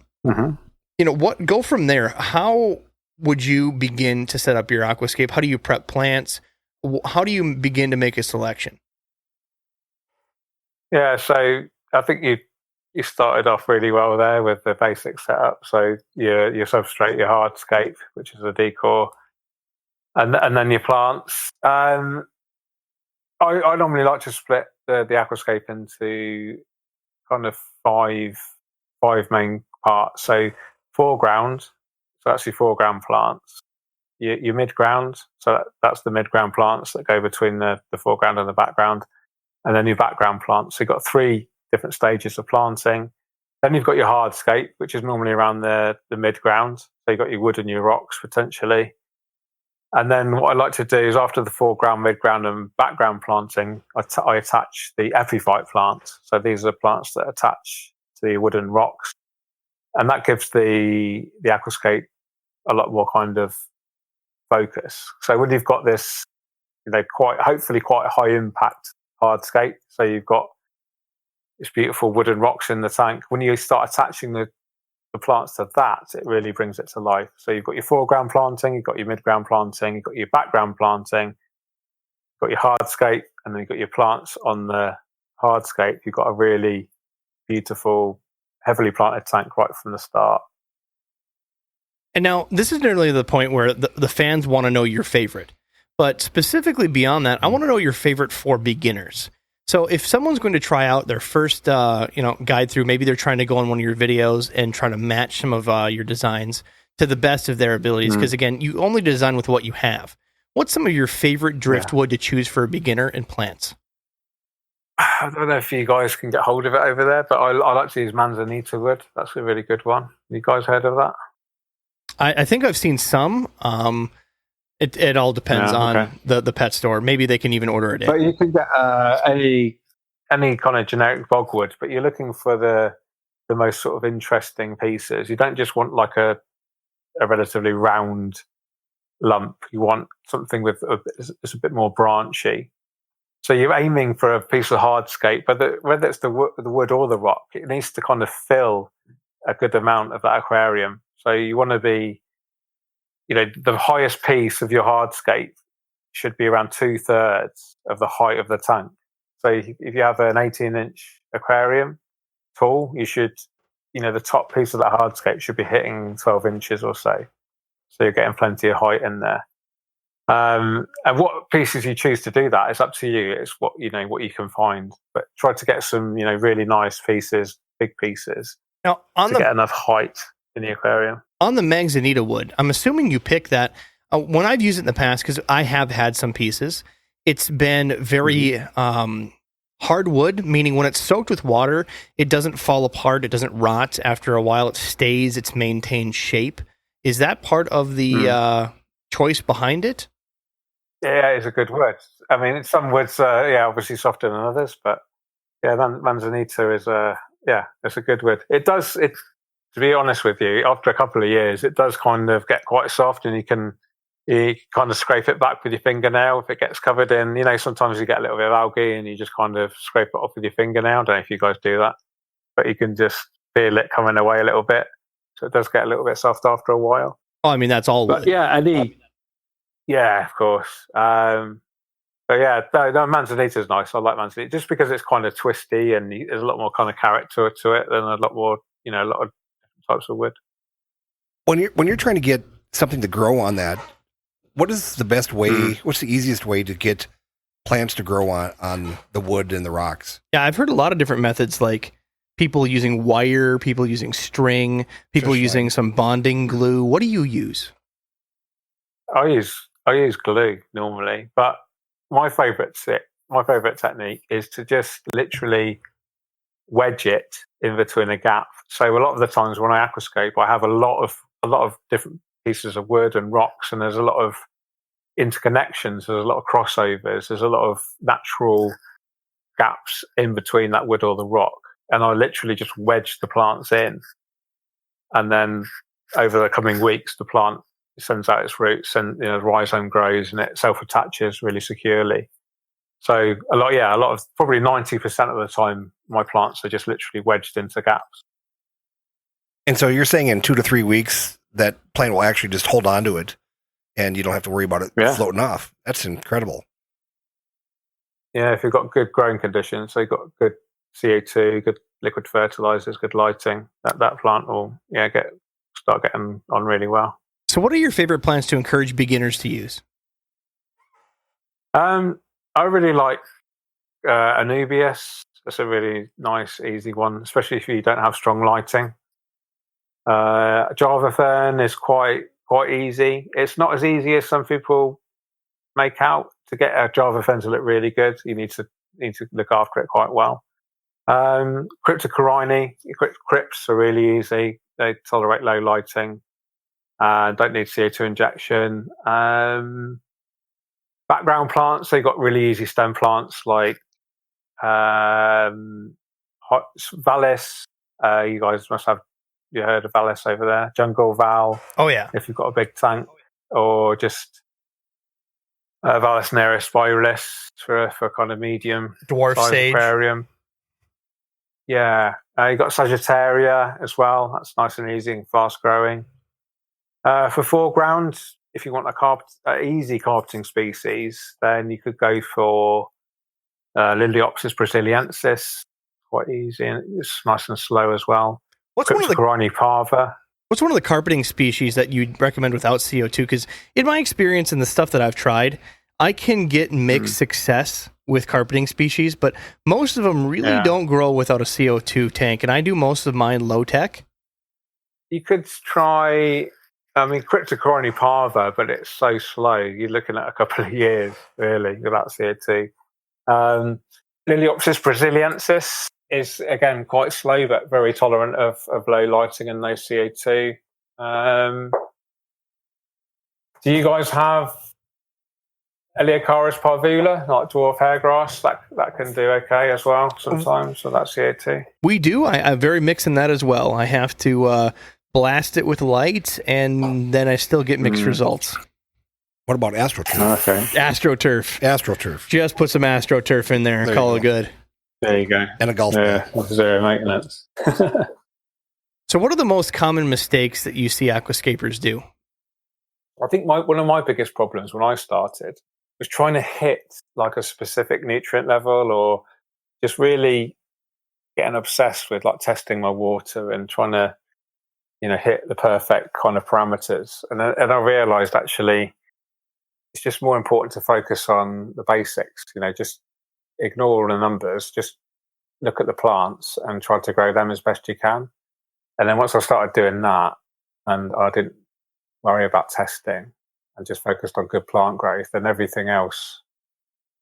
from there. How would you begin to set up your aquascape? How do you prep plants? How do you begin to make a selection? Yeah, so I think you started off really well there with the basic setup. So your substrate, your hardscape, which is a decor, and then your plants. I normally like to split the aquascape into kind of five main parts. So foreground, so that's your foreground plants. Your mid-ground, so that's the mid-ground plants that go between the foreground and the background, and then your background plants. So you've got 3 different stages of planting. Then you've got your hardscape, which is normally around the mid-ground. So you've got your wood and your rocks potentially. And then what I like to do is after the foreground, mid-ground, and background planting, I attach the epiphyte plants. So these are plants that attach to the wooden rocks, and that gives the aquascape a lot more kind of focus. So when you've got this, hopefully quite high impact hardscape, so you've got this beautiful wooden rocks in the tank. When you start attaching the plants to that, it really brings it to life. So you've got your foreground planting, you've got your midground planting, you've got your background planting, you've got your hardscape, and then you've got your plants on the hardscape. You've got a really beautiful, heavily planted tank right from the start. And now, this is nearly the point where the fans want to know your favorite. But specifically beyond that, I want to know your favorite for beginners. So if someone's going to try out their first guide through, maybe they're trying to go on one of your videos and try to match some of your designs to the best of their abilities, because again, you only design with what you have. What's some of your favorite driftwood to choose for a beginner in plants? I don't know if you guys can get hold of it over there, but I like to use manzanita wood. That's a really good one. You guys heard of that? I think I've seen some. It all depends on the pet store. Maybe they can even order it in. But you can get any kind of generic bogwood, but you're looking for the most sort of interesting pieces. You don't just want like a relatively round lump. You want something with it's a bit more branchy. So you're aiming for a piece of hardscape, but whether it's the wood or the rock, it needs to kind of fill a good amount of that aquarium. So you want to be, the highest piece of your hardscape should be around 2/3 of the height of the tank. So if you have an 18-inch aquarium tall, you should, the top piece of that hardscape should be hitting 12 inches or so. So you're getting plenty of height in there. And what pieces you choose to do that is up to you. It's what you can find, but try to get some really nice pieces, big pieces, now get enough height in the aquarium. On the manzanita wood, I'm assuming you pick that. When I've used it in the past, because I have had some pieces, it's been very hard wood, meaning when it's soaked with water, it doesn't fall apart, it doesn't rot. After a while, it stays its maintained shape. Is that part of the choice behind it? Yeah, it's a good wood. I mean, some woods, obviously softer than others, but yeah, manzanita is it's a good wood. It does. To be honest with you, after a couple of years, it does kind of get quite soft, and you kind of scrape it back with your fingernail if it gets covered in. Sometimes you get a little bit of algae, and you just kind of scrape it off with your fingernail. I don't know if you guys do that, but you can just feel it coming away a little bit. So it does get a little bit soft after a while. Oh, I mean, that's all wood. But yeah, of course. But yeah, no, manzanita is nice. I like manzanita just because it's kind of twisty and there's a lot more kind of character to it than a lot more, a lot of types of wood. When you're trying to get something to grow on that, what is the best way? What's the easiest way to get plants to grow on the wood and the rocks? Yeah, I've heard a lot of different methods, like people using wire, people using string, people using some bonding glue. What do you use? I use glue normally, but my favorite technique is to just literally wedge it in between a gap. So a lot of the times when I aquascape, I have a lot of different pieces of wood and rocks, and there's a lot of interconnections, there's a lot of crossovers, there's a lot of natural gaps in between that wood or the rock, and I literally just wedge the plants in, and then over the coming weeks the plant sends out its roots, and the rhizome grows and it self-attaches really securely. So a lot of probably 90% of the time my plants are just literally wedged into gaps. And so you're saying in 2 to 3 weeks that plant will actually just hold on to it and you don't have to worry about it floating off. That's incredible. Yeah, if you've got good growing conditions, so you've got good CO2, good liquid fertilizers, good lighting, that plant will start getting on really well. So what are your favorite plants to encourage beginners to use? I really like Anubias. That's a really nice, easy one, especially if you don't have strong lighting. Java fern is quite easy. It's not as easy as some people make out. To get a Java fern to look really good, you need to look after it quite well. Cryptocorini, crypts are really easy. They tolerate low lighting. Don't need CO2 injection. Background plants, they got really easy stem plants like Vallis. You guys must have heard of Vallis over there. Jungle Val. Oh yeah. If you've got a big tank, or just Vallis nereus spiralis for kind of medium dwarf size sage aquarium. Yeah, you got Sagittaria as well. That's nice and easy and fast growing. For foreground, if you want a easy carpeting species, then you could go for Liliopsis brasiliensis. Quite easy and it's nice and slow as well. What's one of the parva? What's one of the carpeting species that you'd recommend without CO2? Because in my experience and the stuff that I've tried, I can get mixed success with carpeting species, but most of them really don't grow without a CO2 tank. And I do most of mine low tech. You could try, Cryptocorini parva, but it's so slow. You're looking at a couple of years, really, without CO2. Liliopsis brasiliensis is, again, quite slow, but very tolerant of low lighting and no CO2. Do you guys have Eliocharis parvula, like dwarf hairgrass? That can do okay as well sometimes, so that's CO2. We do. I'm very mixed in that as well. I have to blast it with light, and then I still get mixed results. What about AstroTurf? Okay. AstroTurf. Just put some AstroTurf in there and call it good. There you go. And a golf ball. Zero maintenance. So what are the most common mistakes that you see aquascapers do? I think one of my biggest problems when I started was trying to hit like a specific nutrient level, or just really getting obsessed with like testing my water and trying to, hit the perfect kind of parameters. And I realized actually it's just more important to focus on the basics, just ignore all the numbers, just look at the plants and try to grow them as best you can. And then once I started doing that, and I didn't worry about testing and just focused on good plant growth, and everything else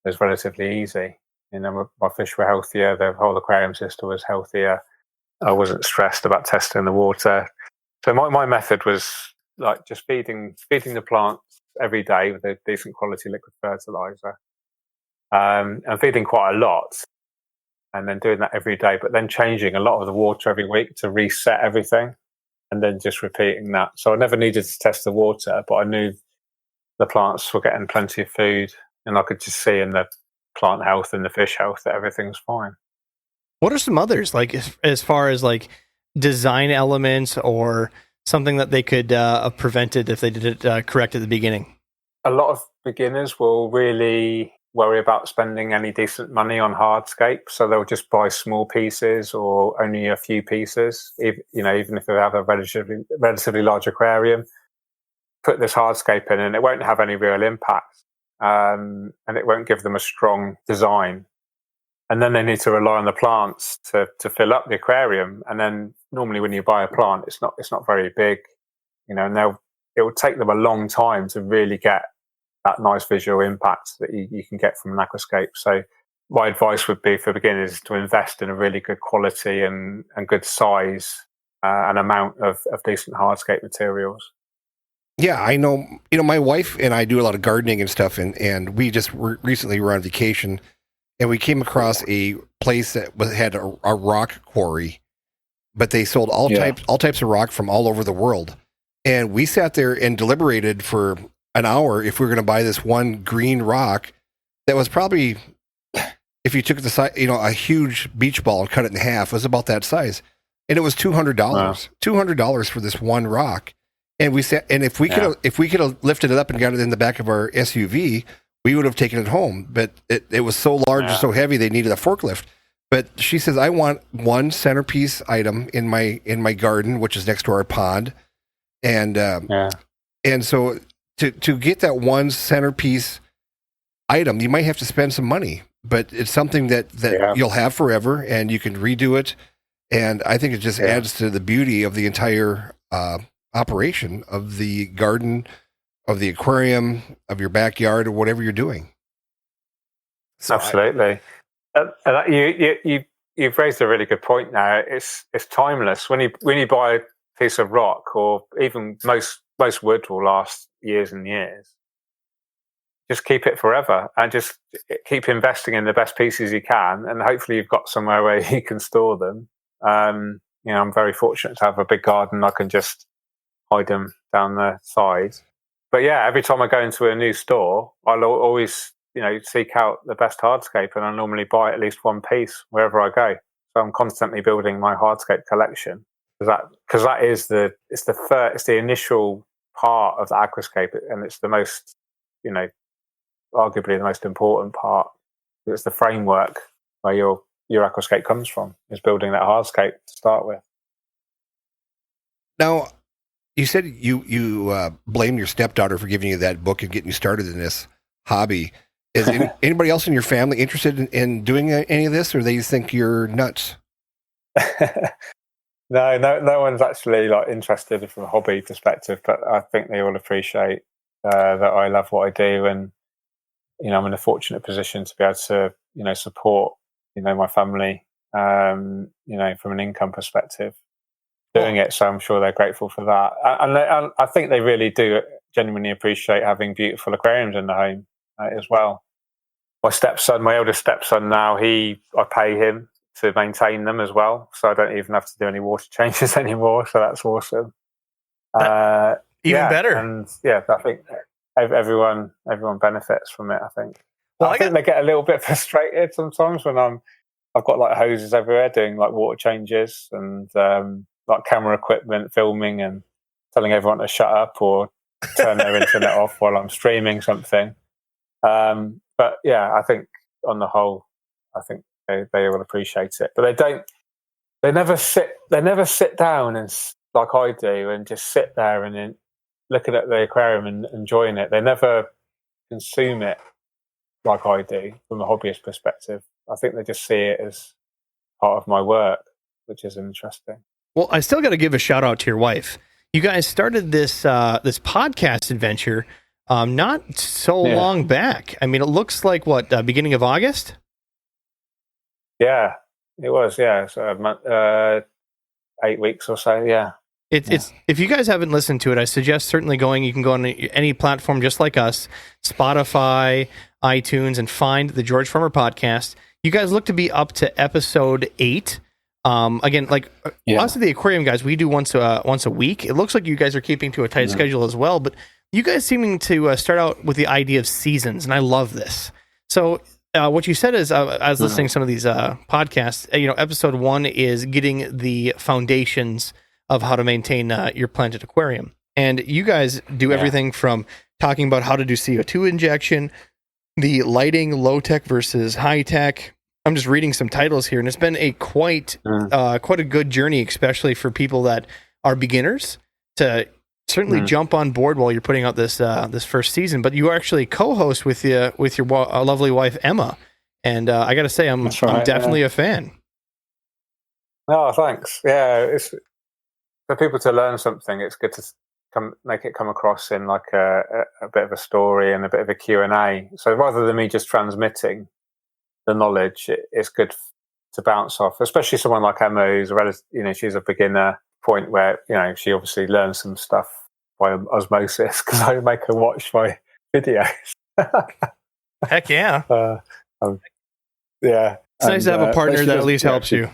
was relatively easy. My fish were healthier, the whole aquarium system was healthier. I wasn't stressed about testing the water. So my method was like just feeding the plants every day with a decent quality liquid fertilizer, and feeding quite a lot, and then doing that every day, but then changing a lot of the water every week to reset everything, and then just repeating that. So I never needed to test the water, but I knew the plants were getting plenty of food, and I could just see in the plant health and the fish health that everything's fine. What are some others, like as far as like design elements or something that they could have prevented if they did it correct at the beginning? A lot of beginners will really worry about spending any decent money on hardscape, so they'll just buy small pieces or only a few pieces. Even if they have a relatively large aquarium, put this hardscape in, and it won't have any real impact, and it won't give them a strong design. And then they need to rely on the plants to fill up the aquarium. And then normally when you buy a plant, it's not very big, and it will take them a long time to really get that nice visual impact that you can get from an aquascape. So my advice would be for beginners to invest in a really good quality and good size and amount of decent hardscape materials. Yeah, I know. My wife and I do a lot of gardening and stuff, and we just recently were on vacation, and we came across a place that had a rock quarry, but they sold all types of rock from all over the world. And we sat there and deliberated for an hour if we were going to buy this one green rock that was probably, if you took the size, a huge beach ball and cut it in half, was about that size, and it was $200. Wow. $200 for this one rock. And we said, and if we could have lifted it up and got it in the back of our SUV, we would have taken it home. But it was so large and so heavy, they needed a forklift. But she says, I want one centerpiece item in my garden, which is next to our pond. And and so to get that one centerpiece item, you might have to spend some money, but it's something that you'll have forever, and you can redo it. And I think it just adds to the beauty of the entire operation of the garden, of the aquarium, of your backyard, or whatever you're doing. So absolutely. You've raised a really good point. Now it's timeless. When you buy a piece of rock, or even most wood will last years and years. Just keep it forever, and just keep investing in the best pieces you can, and hopefully you've got somewhere where you can store them. I'm very fortunate to have a big garden. I can just hide them down the side. But yeah, every time I go into a new store, I'll always seek out the best hardscape, and I normally buy at least one piece wherever I go. So I'm constantly building my hardscape collection, because that is the initial part of the aquascape, and it's the most, arguably the most important part. It's the framework where your aquascape comes from, is building that hardscape to start with. Now, you said you blamed your stepdaughter for giving you that book and getting you started in this hobby. Is anybody else in your family interested in doing any of this, or they think you're nuts? No one's actually interested from a hobby perspective, but I think they all appreciate that I love what I do, and I'm in a fortunate position to be able to support my family from an income perspective doing it. So I'm sure they're grateful for that, and I think they really do genuinely appreciate having beautiful aquariums in the home as well. My eldest stepson now, I pay him to maintain them as well, so I don't even have to do any water changes anymore. So that's awesome. Even better. And I think everyone benefits from it. I think. Well, I think they get a little bit frustrated sometimes when I've got hoses everywhere doing water changes and camera equipment, filming, and telling everyone to shut up or turn their internet off while I'm streaming something. But yeah, I think on the whole, I think they will appreciate it. But they never sit down and like I do and just sit there and then looking at the aquarium and enjoying it. They never consume it like I do from a hobbyist perspective. I think they just see it as part of my work, which is interesting. Well, I still got to give a shout out to your wife. You guys started this podcast adventure not so long back. I mean, it looks like beginning of August? Yeah, it was. Yeah, so 8 weeks or so. Yeah. It's if you guys haven't listened to it, I suggest certainly going. You can go on any platform just like us, Spotify, iTunes, and find the George Farmer podcast. You guys look to be up to episode 8. Again, us of the aquarium guys, we do once a week. It looks like you guys are keeping to a tight schedule as well, but you guys seeming to start out with the idea of seasons, and I love this. So what you said is, I was listening to some of these podcasts. Episode 1 is getting the foundations of how to maintain your planted aquarium, and you guys do everything from talking about how to do CO2 injection, the lighting, low tech versus high tech. I'm just reading some titles here, and it's been a quite a good journey, especially for people that are beginners, to certainly jump on board while you're putting out this first season. But you are actually co-host with your lovely wife Emma, and I got to say, I'm definitely a fan. Oh, thanks. Yeah, it's for people to learn something. It's good to make it come across in a bit of a story and a bit of a Q&A. So rather than me just transmitting the knowledge, it's good to bounce off, especially someone like Emma, who's she's a beginner point where she obviously learns some stuff by osmosis because I make her watch my videos. Heck yeah. Yeah, it's nice to have a partner that at least helps you.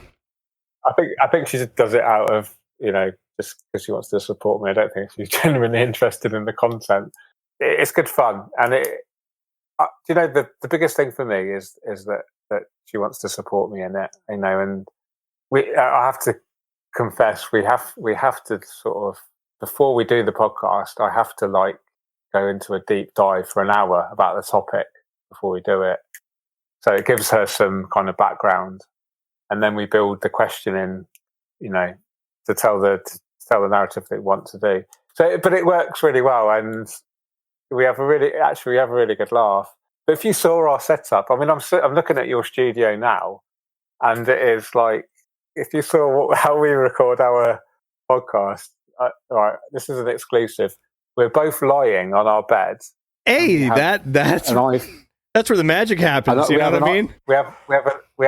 I think she does it out of just because she wants to support me. I don't think she's genuinely interested in the content. It's good fun, and the biggest thing for me is that she wants to support me in it. And I have to confess, we have to sort of, before we do the podcast, I have to go into a deep dive for an hour about the topic before we do it. So it gives her some kind of background and then we build the question in, to tell the narrative that we want to do. So, but it works really well, and we have a really good laugh. But if you saw our setup, I mean, I'm looking at your studio now, and it is like, if you saw how we record our podcast, right, this is an exclusive. We're both lying on our beds. Hey, that's where the magic happens. You know what I mean? We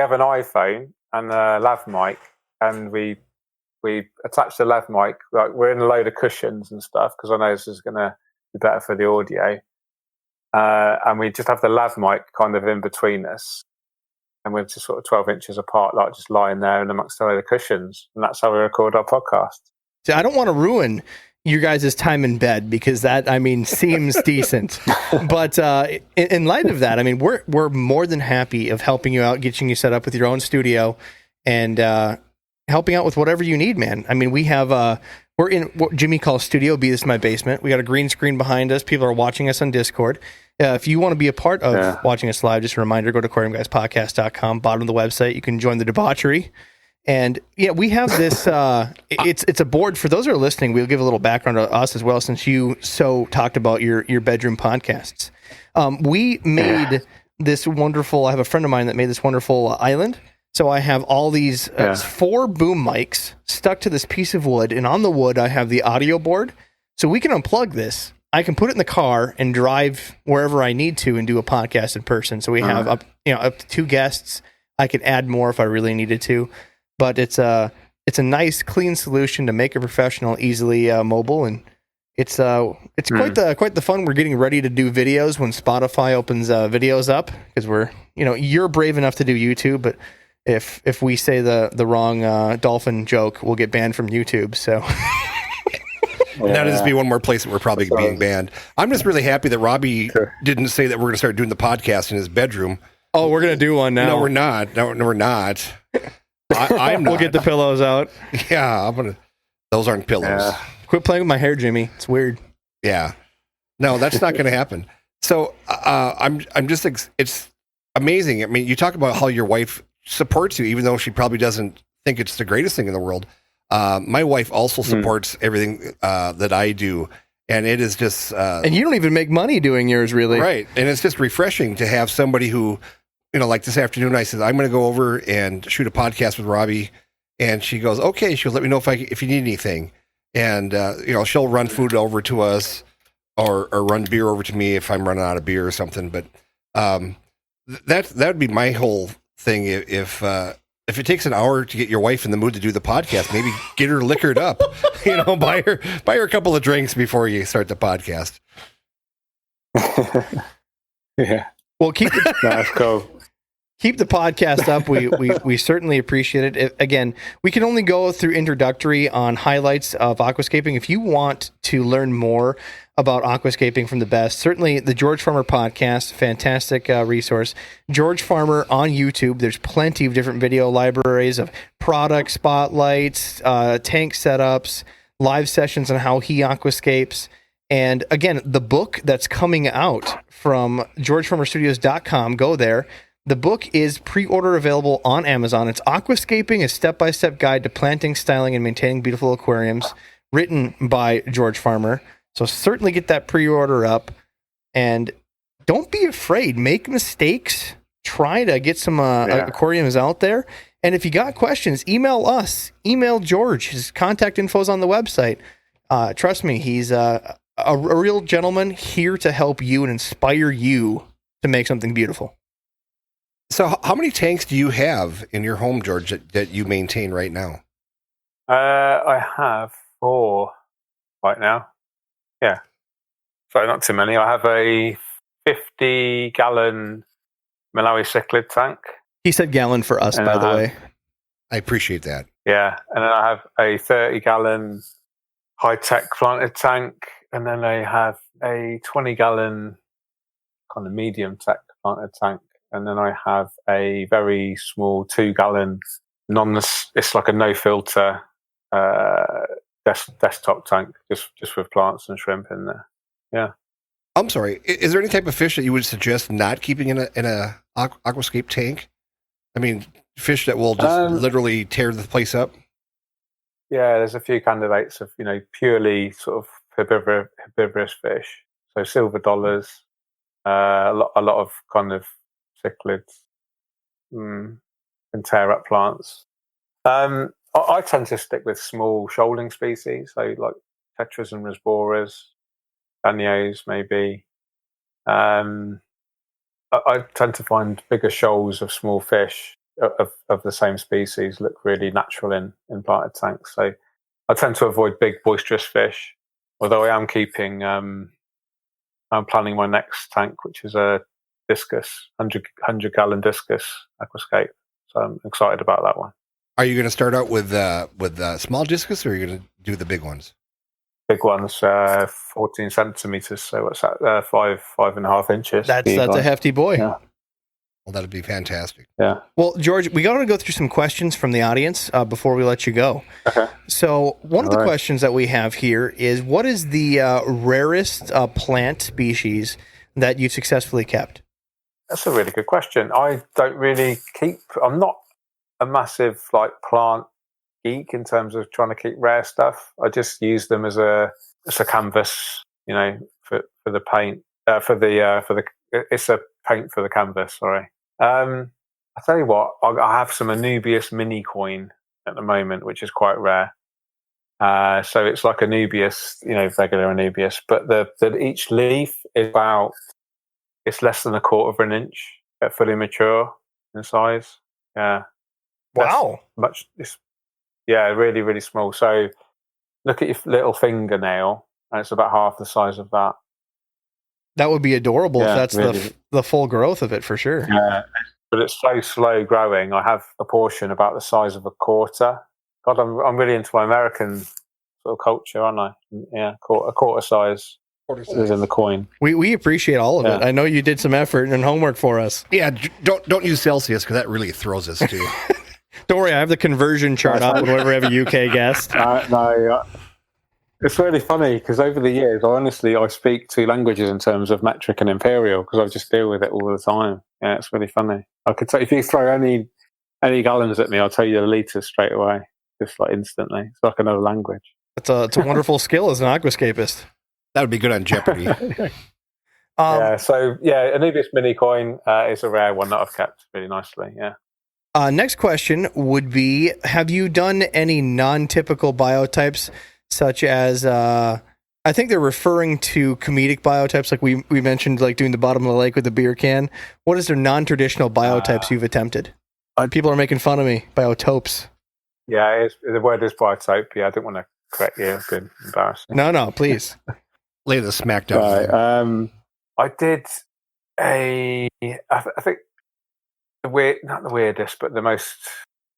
have an iPhone and a lav mic, and we attach the lav mic. Like, we're in a load of cushions and stuff, because I know this is going to be better for the audio. And we just have the lav mic kind of in between us, and we're just sort of 12 inches apart, like just lying there in amongst a load of cushions, and that's how we record our podcast. See, I don't want to ruin you guys' time in bed, because that, I mean, seems decent. But in light of that, I mean, we're more than happy of helping you out, getting you set up with your own studio, and helping out with whatever you need, man. I mean, we have we're in what Jimmy calls Studio B. This is my basement. We got a green screen behind us. People are watching us on Discord. If you want to be a part of watching us live, just a reminder, go to aquariumguyspodcast.com, bottom of the website. You can join the debauchery. And yeah, we have this, it's a board. For those who are listening, we'll give a little background to us as well, since you talked about your bedroom podcasts. We made this wonderful, I have a friend of mine that made this wonderful island. So I have all these 4 boom mics stuck to this piece of wood, and on the wood I have the audio board. So we can unplug this. I can put it in the car and drive wherever I need to and do a podcast in person. So we have up to 2 guests. I could add more if I really needed to, but it's a nice, clean solution to make a professional easily mobile, and it's quite the fun. We're getting ready to do videos when Spotify opens videos up, because you're brave enough to do YouTube, but if we say the wrong dolphin joke, we'll get banned from YouTube. So. That'll just be one more place that we're probably being banned. I'm just really happy that Robbie didn't say that we're going to start doing the podcast in his bedroom. Oh, we're going to do one now. No, we're not. No, we're not. I'm not. We'll get the pillows out. Yeah, those aren't pillows. Yeah. Quit playing with my hair, Jimmy. It's weird. Yeah. No, that's not going to happen. So I'm just, it's amazing. I mean, you talk about how your wife supports you, even though she probably doesn't think it's the greatest thing in the world. My wife also supports everything that I do, and it is just... and you don't even make money doing yours, really. Right, and it's just refreshing to have somebody who, like this afternoon, I said, I'm going to go over and shoot a podcast with Robbie, and she goes, okay, she'll let me know if you need anything, and, she'll run food over to us, or run beer over to me if I'm running out of beer or something, but that would be my whole thing. If it takes an hour to get your wife in the mood to do the podcast, maybe get her liquored up. Buy her a couple of drinks before you start the podcast. Yeah. Well, that's cool. Keep the podcast up. We certainly appreciate it. Again, we can only go through introductory on highlights of aquascaping. If you want to learn more about aquascaping from the best, certainly the George Farmer podcast, fantastic resource. George Farmer on YouTube. There's plenty of different video libraries of product spotlights, tank setups, live sessions on how he aquascapes. And again, the book that's coming out from GeorgeFarmerStudios.com, go there. The book is pre-order available on Amazon. It's Aquascaping, a step-by-step guide to planting, styling, and maintaining beautiful aquariums, written by George Farmer. So certainly get that pre-order up. And don't be afraid. Make mistakes. Try to get some aquariums out there. And if you got questions, email us. Email George. His contact info is on the website. Trust me, he's a real gentleman, here to help you and inspire you to make something beautiful. So how many tanks do you have in your home, George, that you maintain right now? I have 4 right now. Yeah. So not too many. I have a 50-gallon Malawi cichlid tank. He said gallon for us, by the way. I appreciate that. Yeah. And then I have a 30-gallon high-tech planted tank. And then I have a 20-gallon kind of medium-tech planted tank. And then I have a very small 2-gallon it's like a no-filter desktop tank, just with plants and shrimp in there. Yeah. I'm sorry. Is there any type of fish that you would suggest not keeping in a aquascape tank? I mean, fish that will just literally tear the place up? Yeah, there's a few candidates of purely sort of herbivorous fish. So silver dollars, a lot of kind of cichlids, can tear up plants. I tend to stick with small shoaling species, so like tetras and rasboras, danios maybe. I tend to find bigger shoals of small fish of the same species look really natural in planted tanks. So I tend to avoid big boisterous fish, although I am keeping, I'm planning my next tank, which is a discus, 100 gallon discus aquascape. So I'm excited about that one. Are you going to start out with small discus, or are you going to do the big ones? Big ones, 14 centimeters. So what's that? 5.5 inches. That's a hefty boy. Yeah. Well, that'd be fantastic. Yeah. Well, George, we got to go through some questions from the audience before we let you go. Okay. So one of the questions that we have here is, what is the rarest plant species that you've successfully kept? That's a really good question. I don't really I'm not a massive plant geek in terms of trying to keep rare stuff. I just use them as a canvas, for the paint, it's a paint for the canvas. Sorry. I tell you what, I have some Anubias mini coin at the moment, which is quite rare. So it's like Anubias, regular Anubias, but each leaf is it's less than 1/4 of an inch at fully mature in size. Yeah. Wow. Really, really small. So look at your little fingernail, and it's about half the size of that. That would be adorable if that's really the full growth of it, for sure. Yeah, but it's so slow growing. I have a portion about the size of a quarter. God, I'm really into my American sort of culture, aren't I? Yeah, a quarter size is in the coin. We appreciate all of it. I know you did some effort and homework for us. Yeah, don't use Celsius, because that really throws us too. Don't worry, I have the conversion chart up whenever we have a UK guest. No, it's really funny because over the years, I speak 2 languages in terms of metric and imperial, because I just deal with it all the time. Yeah, it's really funny. I could tell if you throw any gallons at me, I'll tell you the liters straight away, just instantly. It's like another language. It's a wonderful skill as an aquascapist. That would be good on Jeopardy. Anubias mini coin is a rare one that I've kept really nicely. Yeah. Next question would be, have you done any non-typical biotypes, such as, I think they're referring to comedic biotypes, like we mentioned, like doing the bottom of the lake with the beer can. What is their non-traditional biotypes you've attempted? People are making fun of me. Biotopes. Yeah, the word is biotype. Yeah, I didn't want to correct you. It's been embarrassing. No, please. Lay the smackdown. Right, I did I think not the weirdest, but the most,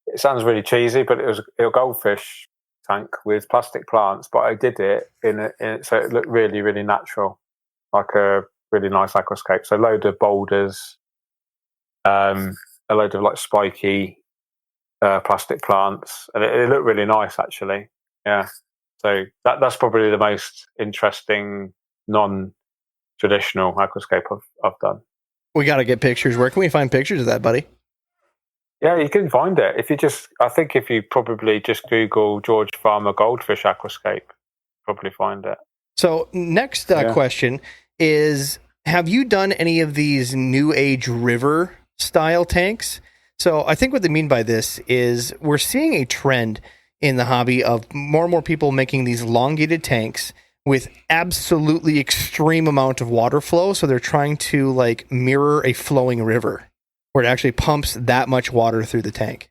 it sounds really cheesy, but it was a goldfish tank with plastic plants, but I did it so it looked really, really natural, like a really nice aquascape. So a load of boulders, a load of spiky plastic plants, and it looked really nice, actually. Yeah. So that's probably the most interesting non-traditional aquascape I've done. We got to get pictures. Where can we find pictures of that, buddy? Yeah, you can find it. I think if you probably just Google George Farmer Goldfish Aquascape, probably find it. So next question is, have you done any of these new age river style tanks? So I think what they mean by this is we're seeing a trend in the hobby of more and more people making these elongated tanks with absolutely extreme amount of water flow. So they're trying to mirror a flowing river where it actually pumps that much water through the tank.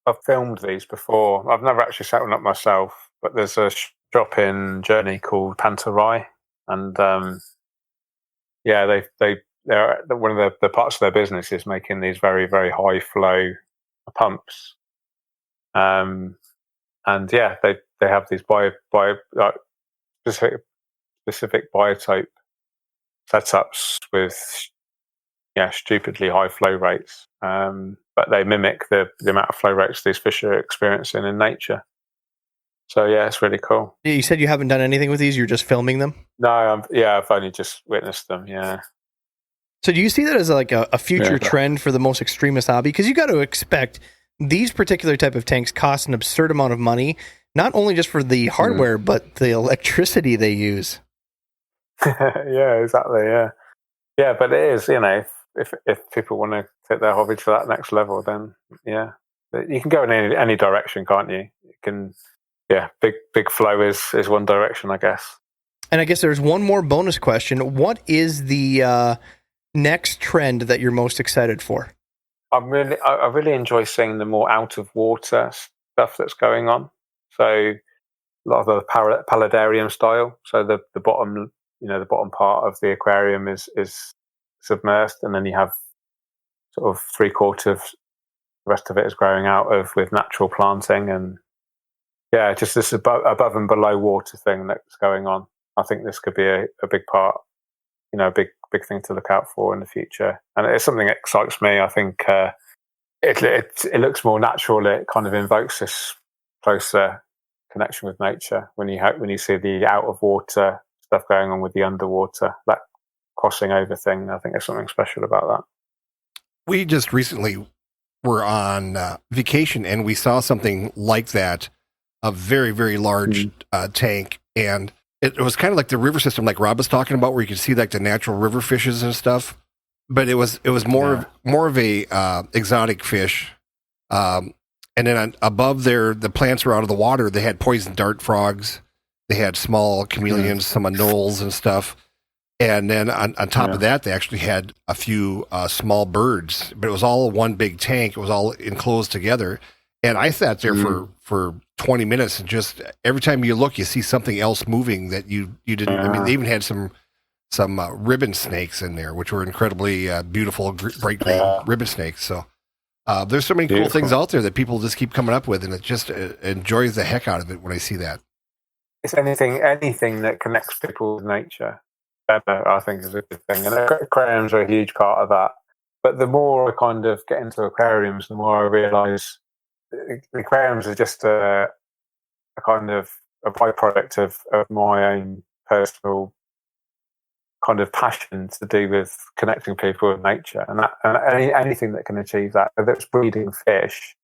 I've filmed these before. I've never actually set one up myself, but there's a shop in Germany called Panterei, and they're one of the parts of their business is making these very, very high flow pumps. They have these specific biotype setups with stupidly high flow rates, but they mimic the amount of flow rates these fish are experiencing in nature. So it's really cool. You said you haven't done anything with these, you're just filming them? No, I've only just witnessed them. Yeah. So do you see that as a future trend for the most extremist hobby? Because you got to expect these particular type of tanks cost an absurd amount of money, not only just for the hardware, but the electricity they use. Yeah, exactly. Yeah, but it is, if people want to take their hobby to that next level, then yeah, you can go in any direction, can't you? You can, big flow is one direction, I guess. And I guess there's one more bonus question. What is the next trend that you're most excited for? I really enjoy seeing the more out of water stuff that's going on. So a lot of the paludarium style. So the bottom, the bottom part of the aquarium is submersed, and then you have sort of 3/4 the rest of it is growing out of with natural planting, and just this above and below water thing that's going on. I think this could be a big part, a big thing to look out for in the future, and it's something that excites me. I think it looks more natural. It kind of invokes this closer connection with nature when you see the out of water stuff going on with the underwater, that crossing over thing. I think there's something special about that. We just recently were on vacation and we saw something like that, a very, very large tank, and it was kind of like the river system, like Rob was talking about, where you could see like the natural river fishes and stuff. But it was more of a exotic fish. And then above there, the plants were out of the water. They had poison dart frogs. They had small chameleons, some anoles and stuff. And then on top of that, they actually had a few small birds. But it was all one big tank. It was all enclosed together. And I sat there for 20 minutes, and just every time you look, you see something else moving that you didn't. I mean, they even had some ribbon snakes in there, which were incredibly beautiful, bright green ribbon snakes. So there's so many cool things out there that people just keep coming up with, and it just enjoys the heck out of it when I see that. It's anything that connects people with nature, I think, is a good thing. And aquariums are a huge part of that. But the more I kind of get into aquariums, the more I realise aquariums are just a kind of a byproduct of my own personal kind of passion to do with connecting people with nature, and anything that can achieve that, whether it's breeding fish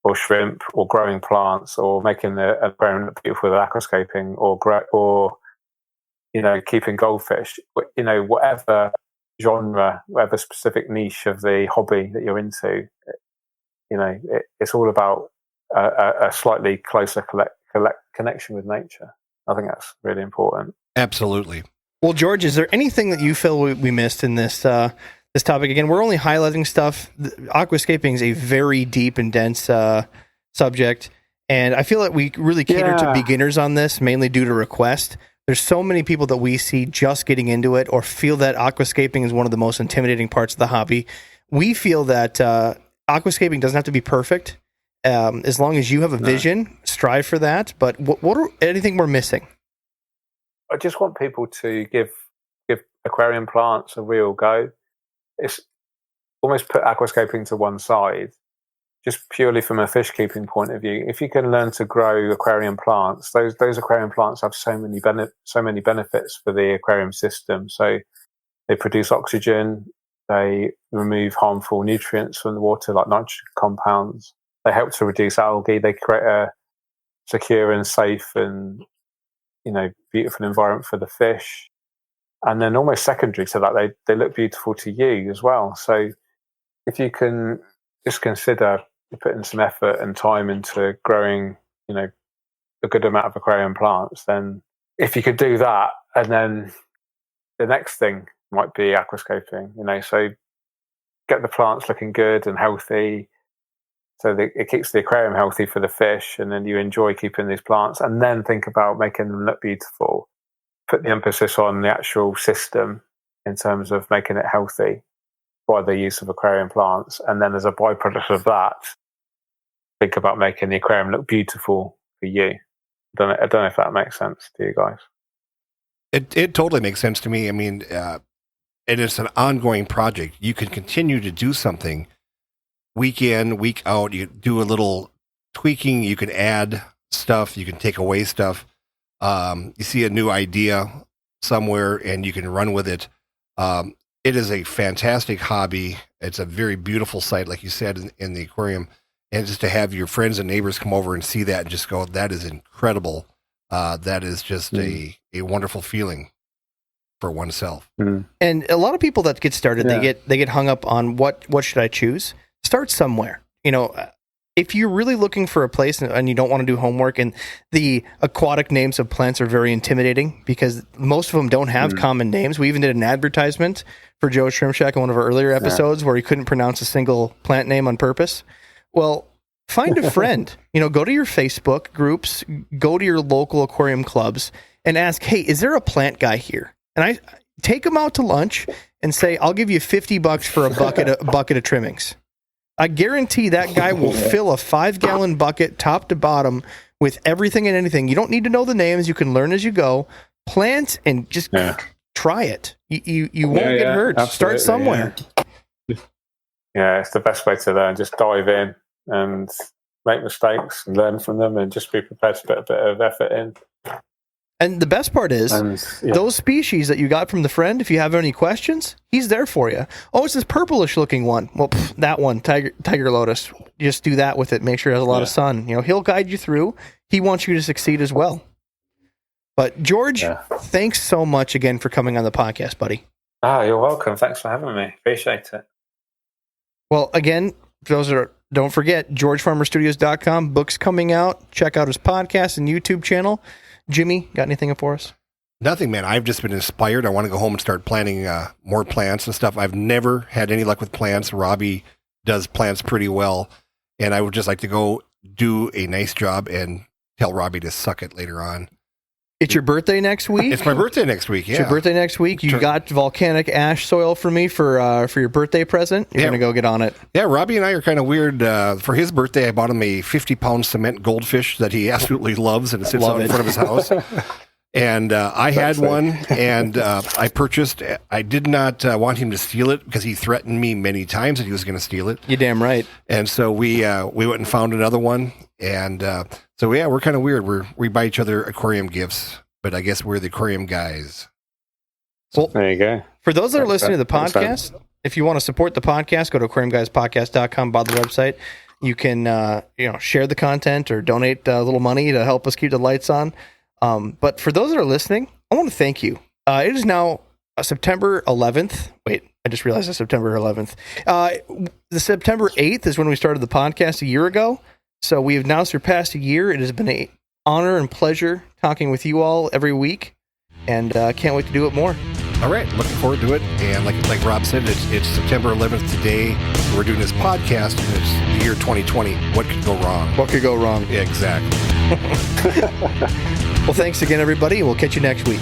or shrimp or growing plants or making the aquarium look beautiful with aquascaping or keeping goldfish, whatever genre, whatever specific niche of the hobby that you're into, it's all about a slightly closer connection with nature. I think that's really important. Absolutely. Well, George, is there anything that you feel we missed in this this topic? Again, we're only highlighting stuff. Aquascaping is a very deep and dense subject, and I feel that we really cater to beginners on this, mainly due to request. There's so many people that we see just getting into it or feel that aquascaping is one of the most intimidating parts of the hobby. We feel that aquascaping doesn't have to be perfect. As long as you have a vision, strive for that. But what are anything we're missing? I just want people to give aquarium plants a real go. It's almost put aquascaping to one side, just purely from a fish keeping point of view. If you can learn to grow aquarium plants, those aquarium plants have so many benefits for the aquarium system. So they produce oxygen, they remove harmful nutrients from the water like nitrogen compounds, they help to reduce algae, they create a secure and safe and beautiful environment for the fish. And then almost secondary to that, they look beautiful to you as well. So if you can just consider putting some effort and time into growing, a good amount of aquarium plants, then if you could do that, and then the next thing might be aquascaping, so get the plants looking good and healthy, so it keeps the aquarium healthy for the fish, and then you enjoy keeping these plants, and then think about making them look beautiful. Put the emphasis on the actual system in terms of making it healthy by the use of aquarium plants, and then as a byproduct of that, think about making the aquarium look beautiful for you. I don't know if that makes sense to you guys. It totally makes sense to me. I mean, it is an ongoing project. You can continue to do something week in, week out. You do a little tweaking. You can add stuff. You can take away stuff. You see a new idea somewhere and you can run with it. It is a fantastic hobby. It's a very beautiful sight, like you said, in the aquarium. And just to have your friends and neighbors come over and see that and just go, that is incredible. That is just a wonderful feeling for oneself. And a lot of people that get started, they get hung up on what should I choose? Start somewhere. You know, if you're really looking for a place and you don't want to do homework, and the aquatic names of plants are very intimidating because most of them don't have common names. We even did an advertisement for Joe's Shrimp Shack in one of our earlier episodes where he couldn't pronounce a single plant name on purpose. Well, find a friend, you know, go to your Facebook groups, go to your local aquarium clubs and ask, hey, is there a plant guy here? And I take them out to lunch and say, I'll give you $50 for a bucket of trimmings. I guarantee that guy will fill a 5-gallon bucket top to bottom with everything and anything. You don't need to know the names. You can learn as you go. Plant and just try it. You won't get hurt. Start somewhere. Yeah, it's the best way to learn. Just dive in and make mistakes and learn from them and just be prepared to put a bit of effort in. And the best part is, those species that you got from the friend, if you have any questions, he's there for you. Oh, it's this purplish looking one. Well, that one, tiger lotus. Just do that with it. Make sure it has a lot of sun. You know, he'll guide you through. He wants you to succeed as well. But George, thanks so much again for coming on the podcast, buddy. Ah, you're welcome. Thanks for having me. Appreciate it. Well, again, don't forget, GeorgeFarmerStudios.com. Books coming out. Check out his podcast and YouTube channel. Jimmy, got anything for us? Nothing, man. I've just been inspired. I want to go home and start planting more plants and stuff. I've never had any luck with plants. Robbie does plants pretty well. And I would just like to go do a nice job and tell Robbie to suck it later on. It's your birthday next week? It's my birthday next week, yeah. It's your birthday next week. You got volcanic ash soil for me for your birthday present. You're going to go get on it. Yeah, Robbie and I are kind of weird. For his birthday, I bought him a 50-pound cement goldfish that he absolutely loves, and it sits out in front of his house. And I had one, and I purchased. I did not want him to steal it because he threatened me many times that he was going to steal it. You're damn right. And so we went and found another one, and so yeah, we're kind of weird. We buy each other aquarium gifts, but I guess we're the aquarium guys. Well, there you go. For those that are listening to the podcast, if you want to support the podcast, go to aquariumguyspodcast.com, buy the website. You can share the content or donate a little money to help us keep the lights on. But for those that are listening, I want to thank you. It is now September 11th. Wait, I just realized it's September 11th. The September 8th is when we started the podcast a year ago. So we have now surpassed a year. It has been an honor and pleasure talking with you all every week, and can't wait to do it more. All right, looking forward to it. And like Rob said, it's September 11th today. We're doing this podcast, and it's the year 2020. What could go wrong? What could go wrong? Yeah, exactly. Well, thanks again, everybody. We'll catch you next week.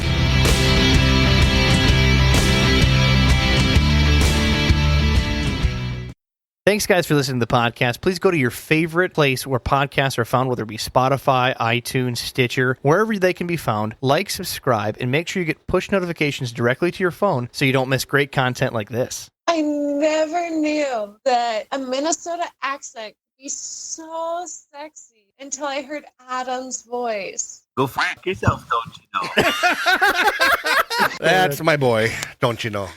Thanks, guys, for listening to the podcast. Please go to your favorite place where podcasts are found, whether it be Spotify, iTunes, Stitcher, wherever they can be found. Like, subscribe, and make sure you get push notifications directly to your phone so you don't miss great content like this. I never knew that a Minnesota accent could be so sexy until I heard Adam's voice. Go f*** yourself, don't you know? That's my boy, don't you know?